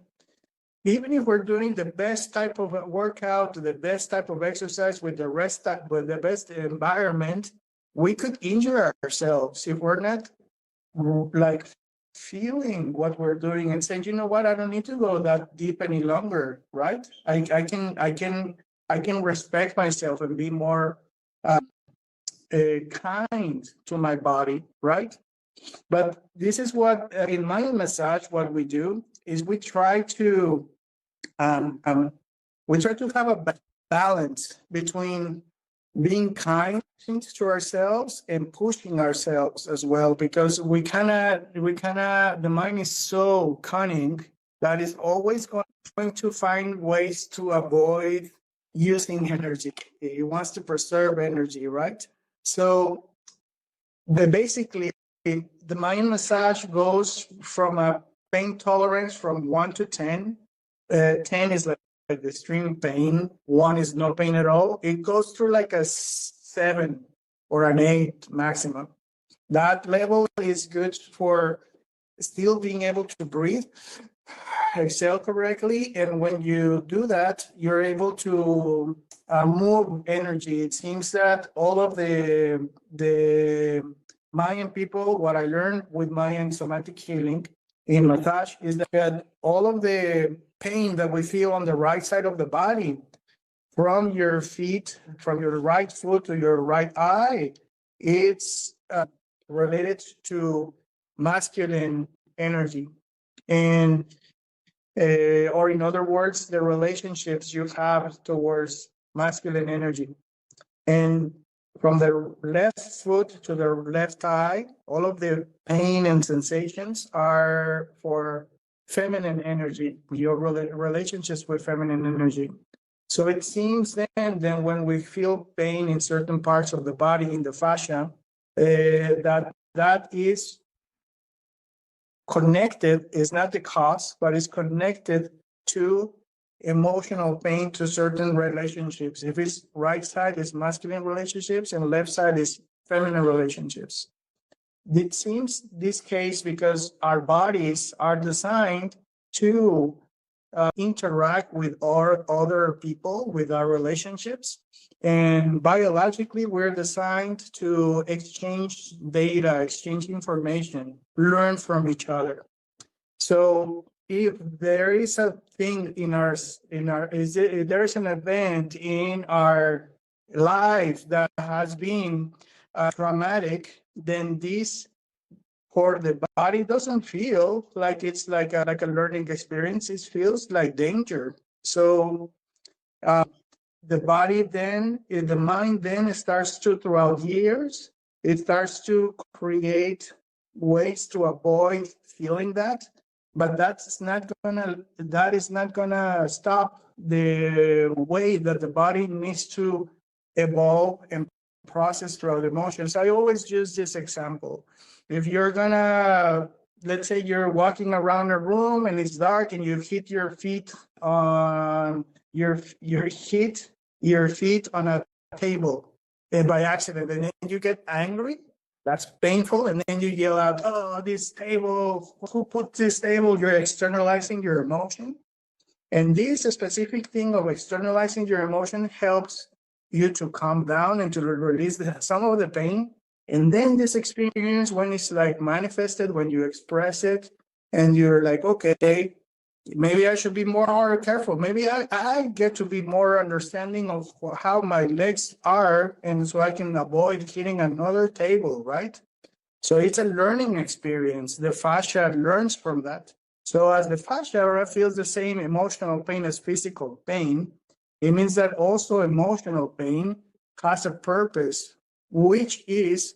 even if we're doing the best type of workout, the best type of exercise with with the best environment, we could injure ourselves if we're not like feeling what we're doing and saying, you know what, I don't need to go that deep any longer, right? I can respect myself and be more kind to my body, right? But this is what in Mayan massage, what we do is um, um, we try to have a balance between being kind to ourselves and pushing ourselves as well, because the mind is so cunning that it's always going to find ways to avoid using energy. It wants to preserve energy, right? So basically the Mayan massage goes from a pain tolerance from 1 to 10. 10 is like extreme pain. 1 is no pain at all. It goes through like a 7 or an 8 maximum. That level is good for still being able to breathe, exhale correctly, and when you do that, you're able to move energy. It seems that all of the Mayan people, what I learned with Mayan somatic healing in massage is that all of the pain that we feel on the right side of the body, from your feet, from your right foot to your right eye, it's related to masculine energy. And or in other words, the relationships you have towards masculine energy. And from the left foot to the left eye, all of the pain and sensations are for feminine energy, your relationships with feminine energy. So it seems then when we feel pain in certain parts of the body, in the fascia, that is connected, is not the cause, but is connected to emotional pain, to certain relationships. If it's right side is masculine relationships and left side is feminine relationships. It seems this case because our bodies are designed to interact with our other people, with our relationships. And biologically, we're designed to exchange data, exchange information, learn from each other. So if there is a thing if there is an event in our life that has been traumatic, then this for the body doesn't feel like it's like a learning experience. It feels like danger. So uh, the mind then starts to, throughout years, it starts to create ways to avoid feeling that. But that is not gonna stop the way that the body needs to evolve and process throughout emotions. I always use this example. If you're gonna, let's say you're walking around a room and it's dark and you hit your feet on hit your feet on a table by accident, and then you get angry. That's painful, and then you yell out, "Oh, this table! Who put this table?" You're externalizing your emotion, and this specific thing of externalizing your emotion helps you to calm down and to release some of the pain. And then this experience, when it's like manifested, when you express it, and you're like, okay, maybe I should be more careful. Maybe I get to be more understanding of how my legs are, and so I can avoid hitting another table, right? So it's a learning experience. The fascia learns from that. So as the fascia feels the same emotional pain as physical pain, it means that also emotional pain has a purpose, which is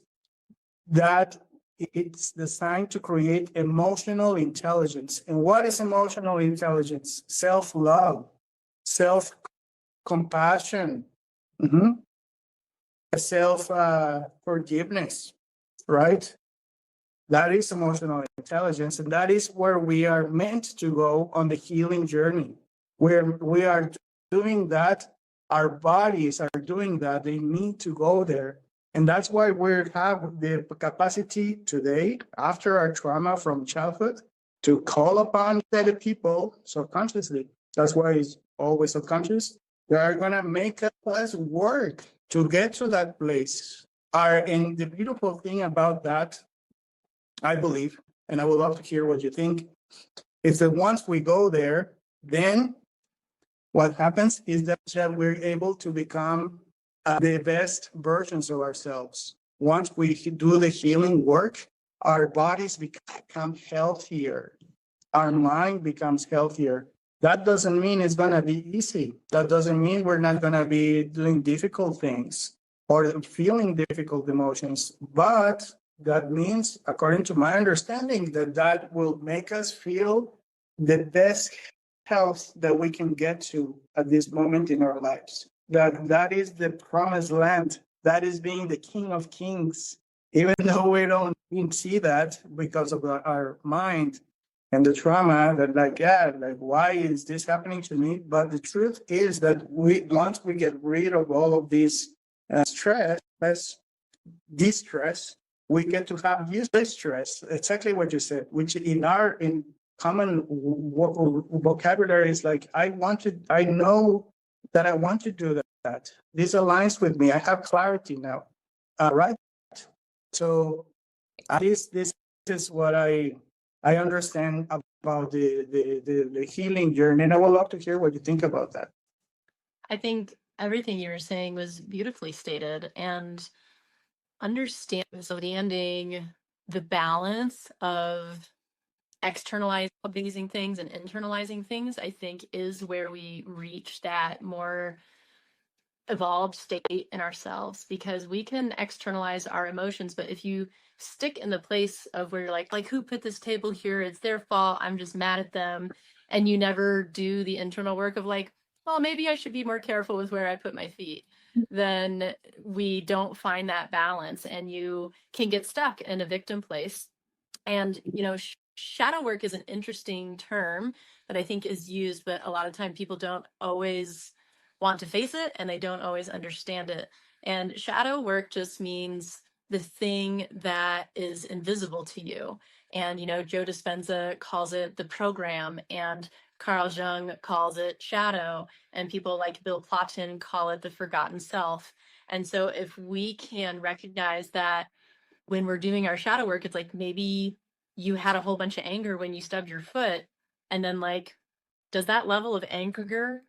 that it's designed to create emotional intelligence. And what is emotional intelligence? Self-love, self-compassion, self-forgiveness, right? That is emotional intelligence. And that is where we are meant to go on the healing journey. Where we are doing that, our bodies are doing that. They need to go there. And that's why we have the capacity today, after our trauma from childhood, to call upon the people subconsciously. That's why it's always subconscious. They are going to make us work to get to that place. And the beautiful thing about that I believe, and I would love to hear what you think, is that once we go there, then what happens is that we're able to become the best versions of ourselves. Once we do the healing work, our bodies become healthier, our mind becomes healthier. That doesn't mean it's going to be easy. That doesn't mean we're not going to be doing difficult things or feeling difficult emotions. But that means, according to my understanding, that that will make us feel the best health that we can get to at this moment in our lives. That is the promised land. That is being the King of Kings. Even though we don't see that because of our mind and the trauma, that like, yeah, like, why is this happening to me? But the truth is that once we get rid of all of this stress, distress, we get to have useless stress. Exactly what you said, which in common vocabulary is like, I know that I want to do that. This aligns with me. I have clarity now. Right. So this is what I understand about the healing journey, and I would love to hear what you think about that. I think everything you were saying was beautifully stated, and understanding the balance of externalizing things and internalizing things, I think, is where we reach that more evolved state in ourselves, because we can externalize our emotions, but if you stick in the place of where you're like who put this table here, it's their fault, I'm just mad at them, and you never do the internal work of like, well, maybe I should be more careful with where I put my feet, then we don't find that balance, and you can get stuck in a victim place. And shadow work is an interesting term that I think is used, but a lot of time people don't always want to face it, and they don't always understand it. And shadow work just means the thing that is invisible to you. And Joe Dispenza calls it the program, and Carl Jung calls it shadow, and people like Bill Plotkin call it the forgotten self. And so if we can recognize that when we're doing our shadow work, it's like maybe you had a whole bunch of anger when you stubbed your foot, and then like, does that level of anger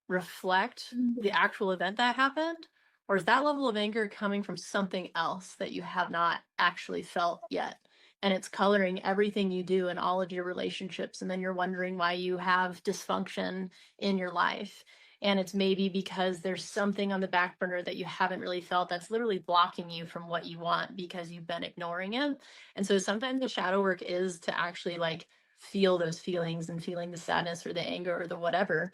reflect the actual event that happened? Or is that level of anger coming from something else that you have not actually felt yet? And it's coloring everything you do in all of your relationships. And then you're wondering why you have dysfunction in your life. And it's maybe because there's something on the back burner that you haven't really felt that's literally blocking you from what you want because you've been ignoring it. And so sometimes the shadow work is to actually like feel those feelings and feeling the sadness or the anger or the whatever.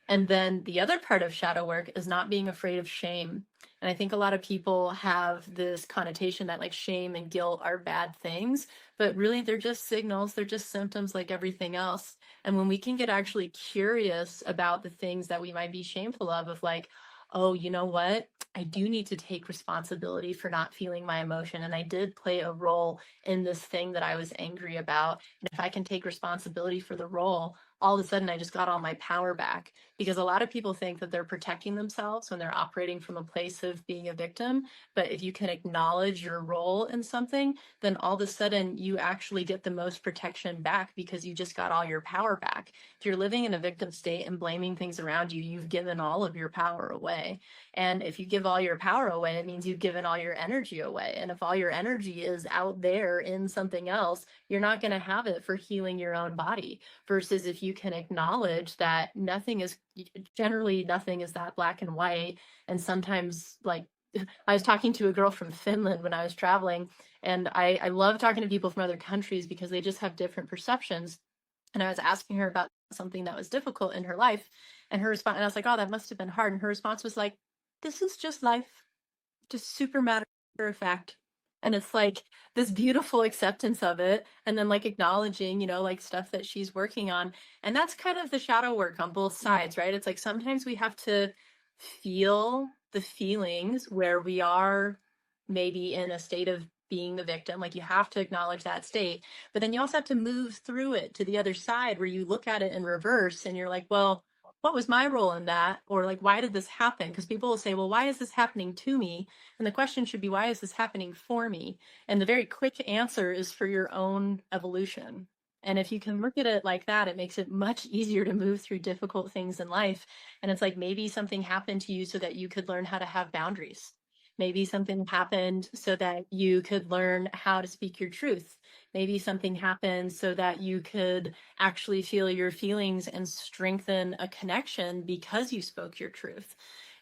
And then the other part of shadow work is not being afraid of shame. And I think a lot of people have this connotation that like shame and guilt are bad things, but really they're just signals, they're just symptoms like everything else. And when we can get actually curious about the things that we might be shameful of like, oh, you know what? I do need to take responsibility for not feeling my emotion. And I did play a role in this thing that I was angry about. And if I can take responsibility for the role, all of a sudden I just got all my power back. Because a lot of people think that they're protecting themselves when they're operating from a place of being a victim. But if you can acknowledge your role in something, then all of a sudden you actually get the most protection back because you just got all your power back. If you're living in a victim state and blaming things around you, you've given all of your power away. And if you give all your power away, it means you've given all your energy away. And if all your energy is out there in something else, you're not going to have it for healing your own body. Versus if you can acknowledge that nothing is that black and white. And sometimes, like, I was talking to a girl from Finland when I was traveling, and I love talking to people from other countries because they just have different perceptions. And I was asking her about something that was difficult in her life, and her response, and I was like, oh, that must have been hard. And her response was like, this is just life, just super matter of fact. And it's like this beautiful acceptance of it, and then like acknowledging, like stuff that she's working on. And that's kind of the shadow work on both sides, right? It's like sometimes we have to feel the feelings where we are maybe in a state of being the victim. Like you have to acknowledge that state, but then you also have to move through it to the other side where you look at it in reverse and you're like, well, what was my role in that? Or like, why did this happen? Because people will say, well, why is this happening to me? And the question should be, why is this happening for me? And the very quick answer is for your own evolution. And if you can look at it like that, it makes it much easier to move through difficult things in life. And it's like maybe something happened to you so that you could learn how to have boundaries. Maybe something happened so that you could learn how to speak your truth. Maybe something happened so that you could actually feel your feelings and strengthen a connection because you spoke your truth.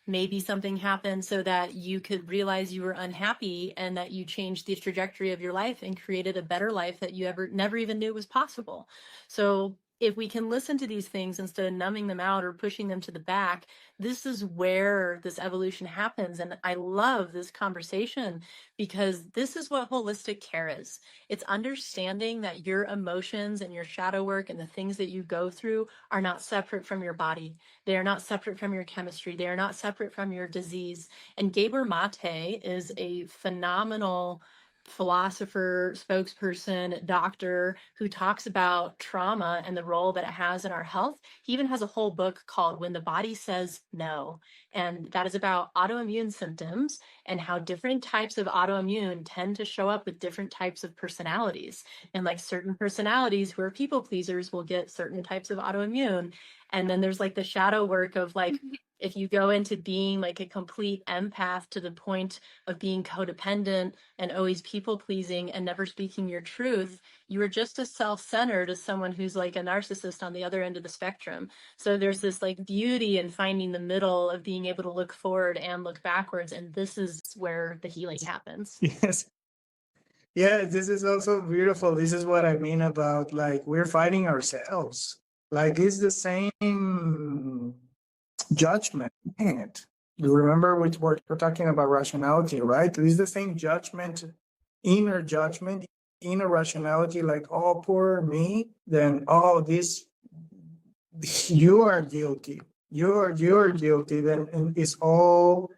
Maybe something happened so that you could realize you were unhappy and that you changed the trajectory of your life and created a better life that you never even knew was possible. So if we can listen to these things instead of numbing them out or pushing them to the back, this is where this evolution happens. And I love this conversation because this is what holistic care is. It's understanding that your emotions and your shadow work and the things that you go through are not separate from your body. They are not separate from your chemistry. They are not separate from your disease. And Gabor Mate is a phenomenal philosopher, spokesperson, doctor who talks about trauma and the role that it has in our health. He even has a whole book called When the Body Says No. And that is about autoimmune symptoms and how different types of autoimmune tend to show up with different types of personalities. And like certain personalities who are people pleasers will get certain types of autoimmune. And then there's like the shadow work of like, if you go into being like a complete empath to the point of being codependent and always people pleasing and never speaking your truth, you are just as self-centered as someone who's like a narcissist on the other end of the spectrum. So there's this like beauty in finding the middle of being able to look forward and look backwards. And this is where the healing happens. Yes. Yeah, this is also beautiful. This is what I mean about like we're fighting ourselves. Like it's the same judgment. Man, you remember we're talking about rationality, right? It's the same judgment, inner judgment, inner rationality, like, oh, poor me, then oh, this you are guilty. You're guilty. Then and it's all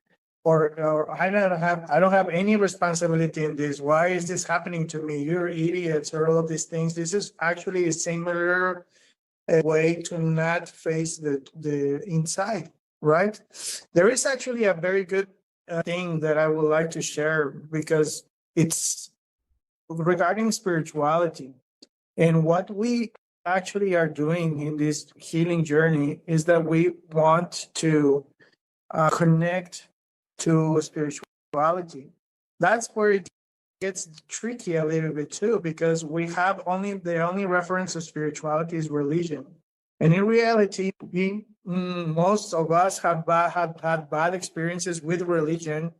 or I don't have any responsibility in this. Why is this happening to me? You're idiots or all of these things. This is actually a similar way to not face the inside, right? There is actually a very good thing that I would like to share because it's regarding spirituality. And what we actually are doing in this healing journey is that we want to connect to spirituality. That's where it gets tricky a little bit too, because we have the only reference of spirituality is religion. And in reality, most of us have had bad experiences with religion,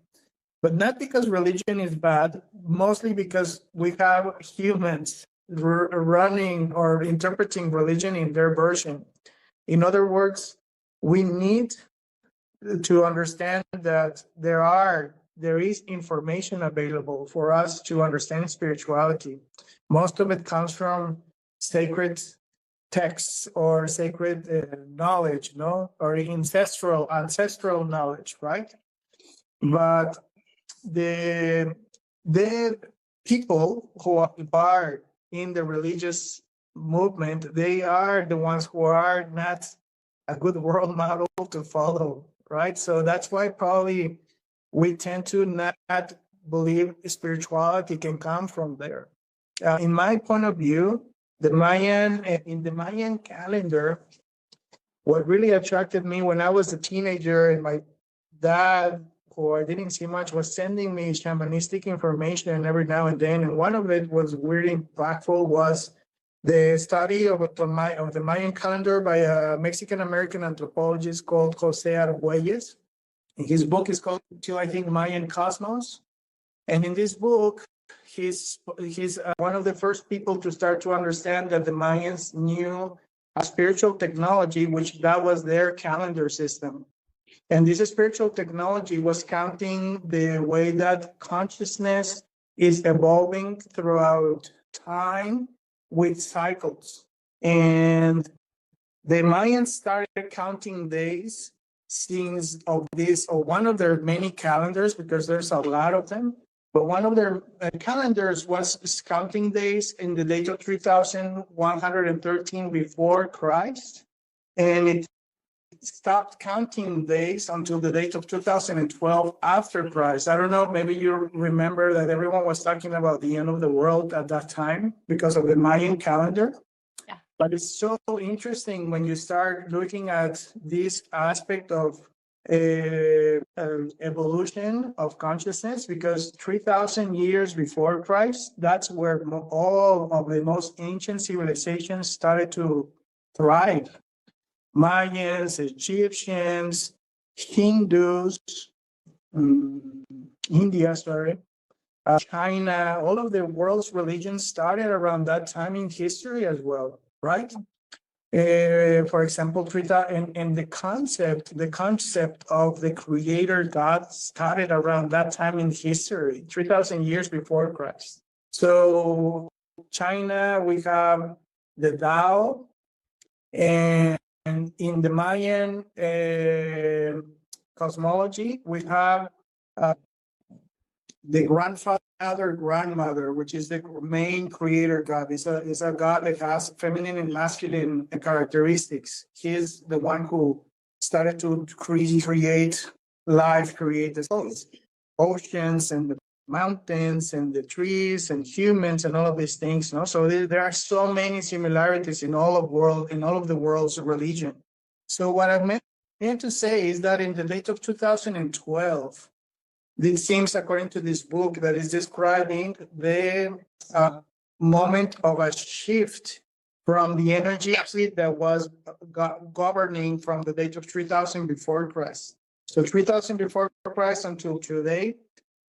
but not because religion is bad, mostly because we have humans running or interpreting religion in their version. In other words, we need to understand that there is information available for us to understand spirituality. Most of it comes from sacred texts or sacred knowledge, no, or ancestral knowledge, right? But the people who are in the religious movement, they are the ones who are not a good role model to follow, right? So that's why probably we tend to not believe spirituality can come from there. In my point of view, in the Mayan calendar, what really attracted me when I was a teenager and my dad, who I didn't see much, was sending me shamanistic information every now and then. And one of it was really impactful was the study of the Mayan calendar by a Mexican-American anthropologist called Jose Arguelles. His book is called, I think, Mayan Cosmos. And in this book, he's one of the first people to start to understand that the Mayans knew a spiritual technology, which that was their calendar system. And this spiritual technology was counting the way that consciousness is evolving throughout time with cycles. And the Mayans started counting days since one of their many calendars, because there's a lot of them. But one of their calendars was counting days in the date of 3,113 before Christ. And it stopped counting days until the date of 2012 after Christ. I don't know, maybe you remember that everyone was talking about the end of the world at that time because of the Mayan calendar. Yeah. But it's so interesting when you start looking at this aspect of evolution of consciousness, because 3,000 years before Christ, that's where all of the most ancient civilizations started to thrive. Mayans, Egyptians, Hindus, India, China, all of the world's religions started around that time in history as well, right? For example, and the concept of the creator God started around that time in history, 3,000 years before Christ. So China, we have the Tao, and in the Mayan cosmology, we have the grandmother, which is the main creator God. Is a God that has feminine and masculine characteristics. He's the one who started to create life, create the oceans and the mountains and the trees and humans and all of these things. So there are so many similarities in all of the world's religion. So what I meant to say is that in the date of 2012, this seems, according to this book, that is describing the moment of a shift from the energy that was governing from the date of 3,000 before Christ. So 3,000 before Christ until today,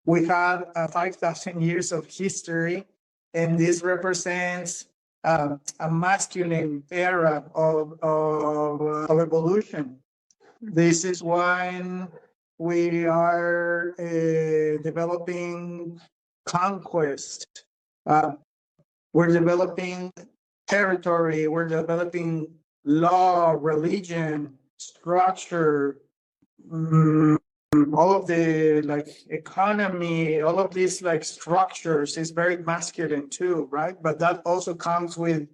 we have 5,000 years of history, and this represents a masculine era of evolution. This is when we are developing conquest. We're developing territory. We're developing law, religion, structure, all of the economy, all of these structures is very masculine too, right? But that also comes with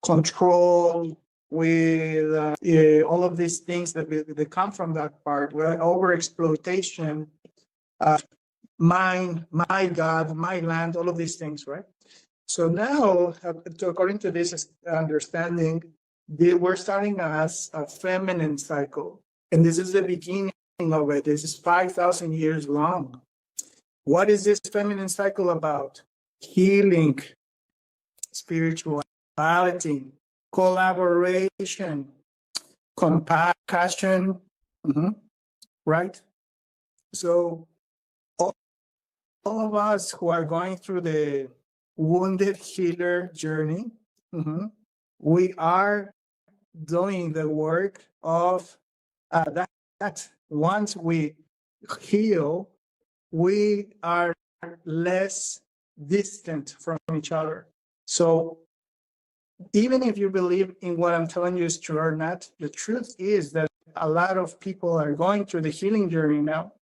control, with all of these things that come from that part, where over exploitation, my God, my land, all of these things, right? So now, according to this understanding, we're starting as a feminine cycle, and this is the beginning of it. This is 5,000 years long. What is this feminine cycle about? Healing, spirituality, collaboration, compassion, right? So all of us who are going through the wounded healer journey, we are doing the work of that. Once we heal, we are less distant from each other. So even if you believe in what I'm telling you is true or not, the truth is that a lot of people are going through the healing journey now.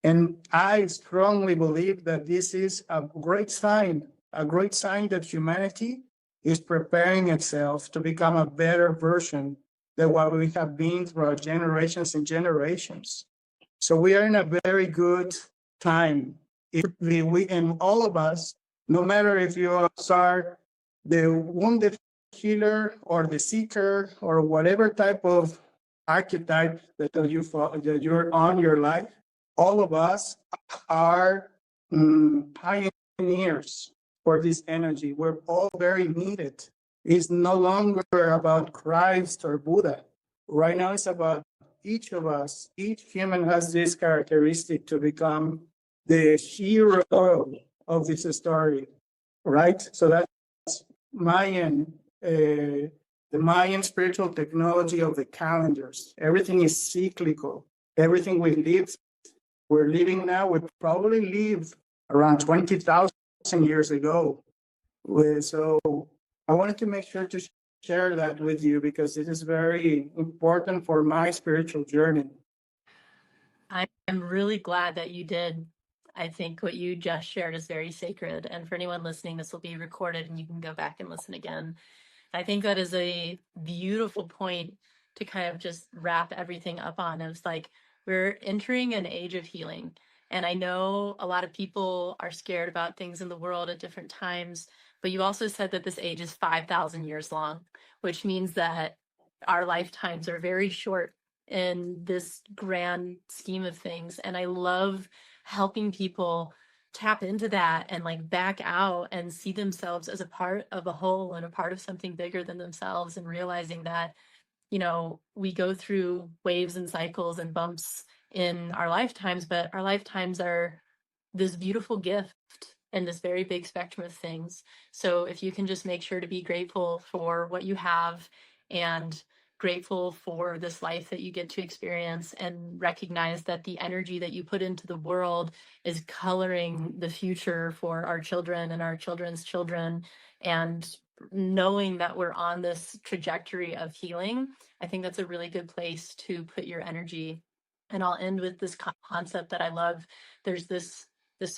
And I strongly believe that this is a great sign that humanity is preparing itself to become a better version than what we have been throughout generations and generations. So we are in a very good time. If we and all of us, no matter if you are the wounded healer or the seeker or whatever type of archetype that you're on your life, all of us are pioneers for this energy. We're all very needed. It's no longer about Christ or Buddha. Right now, it's about each of us. Each human has this characteristic to become the hero of this story, right? So that's Mayan, the Mayan spiritual technology of the calendars. Everything is cyclical. Everything we're living now, we probably lived around 20,000 years ago. So I wanted to make sure to share that with you because it is very important for my spiritual journey. I'm really glad that you did. I think what you just shared is very sacred. And for anyone listening, this will be recorded and you can go back and listen again. I think that is a beautiful point to kind of just wrap everything up on. It was like, we're entering an age of healing. And I know a lot of people are scared about things in the world at different times, but you also said that this age is 5,000 years long, which means that our lifetimes are very short in this grand scheme of things. And I love helping people tap into that and like back out and see themselves as a part of a whole and a part of something bigger than themselves, and realizing that, you know, we go through waves and cycles and bumps in our lifetimes, but our lifetimes are this beautiful gift and this very big spectrum of things. So if you can just make sure to be grateful for what you have, and grateful for this life that you get to experience, and recognize that the energy that you put into the world is coloring the future for our children and our children's children, and knowing that we're on this trajectory of healing, I think that's a really good place to put your energy. And I'll end with this concept that I love. There's this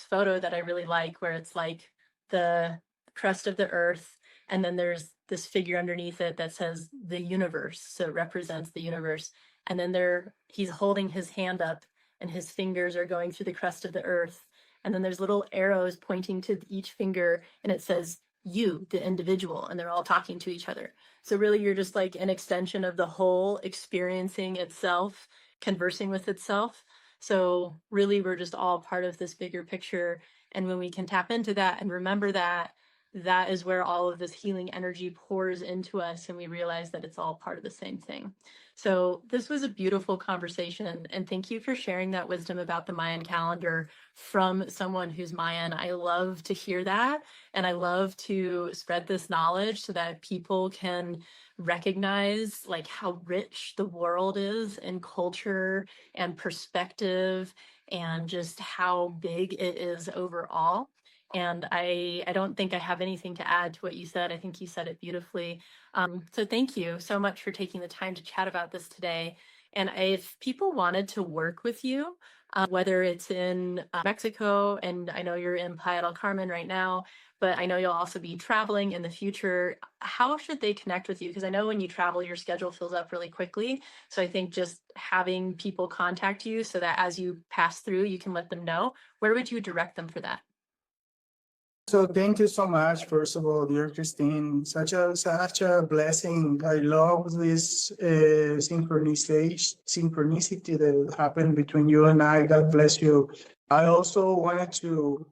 photo that I really like, where it's like the crust of the earth, and then there's this figure underneath it that says the universe, so it represents the universe. And then he's holding his hand up, and his fingers are going through the crust of the earth, and then there's little arrows pointing to each finger, and it says you, the individual, and they're all talking to each other. So really, you're just like an extension of the whole, experiencing itself, conversing with itself. So really, we're just all part of this bigger picture. And when we can tap into that and remember that, that is where all of this healing energy pours into us, and we realize that it's all part of the same thing. So this was a beautiful conversation, and thank you for sharing that wisdom about the Mayan calendar from someone who's Mayan. I love to hear that, and I love to spread this knowledge so that people can recognize like how rich the world is in culture and perspective, and just how big it is overall. And I don't think I have anything to add to what you said. I think you said it beautifully. So thank you so much for taking the time to chat about this today. And if people wanted to work with you, whether it's in Mexico, and I know you're in Playa del Carmen right now, but I know you'll also be traveling in the future, how should they connect with you? Because I know when you travel, your schedule fills up really quickly. So I think just having people contact you so that as you pass through, you can let them know. Where would you direct them for that? So thank you so much, first of all, dear Christine. Such a blessing. I love this synchronicity that happened between you and I. God bless you. I also wanted to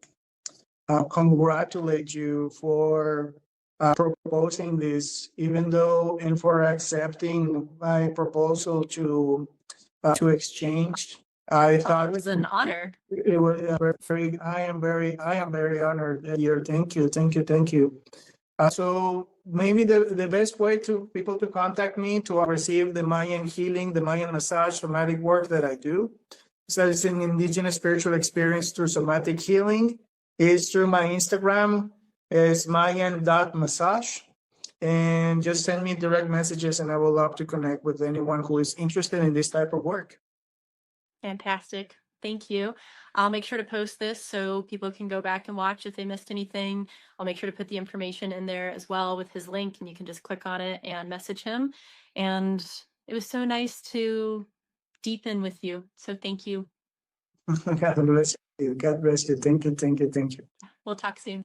congratulate you for proposing this, even though, and for accepting my proposal to exchange. I It thought was an honor. it was I am very honored here. Thank you, thank you, thank you. So maybe the best way to people to contact me to receive the Mayan healing, the Mayan massage, somatic work that I do. So it's an indigenous spiritual experience through somatic healing. Is through my Instagram, is mayan.massage. And just send me direct messages, and I will love to connect with anyone who is interested in this type of work. Fantastic. Thank you. I'll make sure to post this so people can go back and watch if they missed anything. I'll make sure to put the information in there as well with his link, and you can just click on it and message him. And it was so nice to deepen with you. So thank you. God bless you. God bless you. Thank you. Thank you. Thank you. We'll talk soon.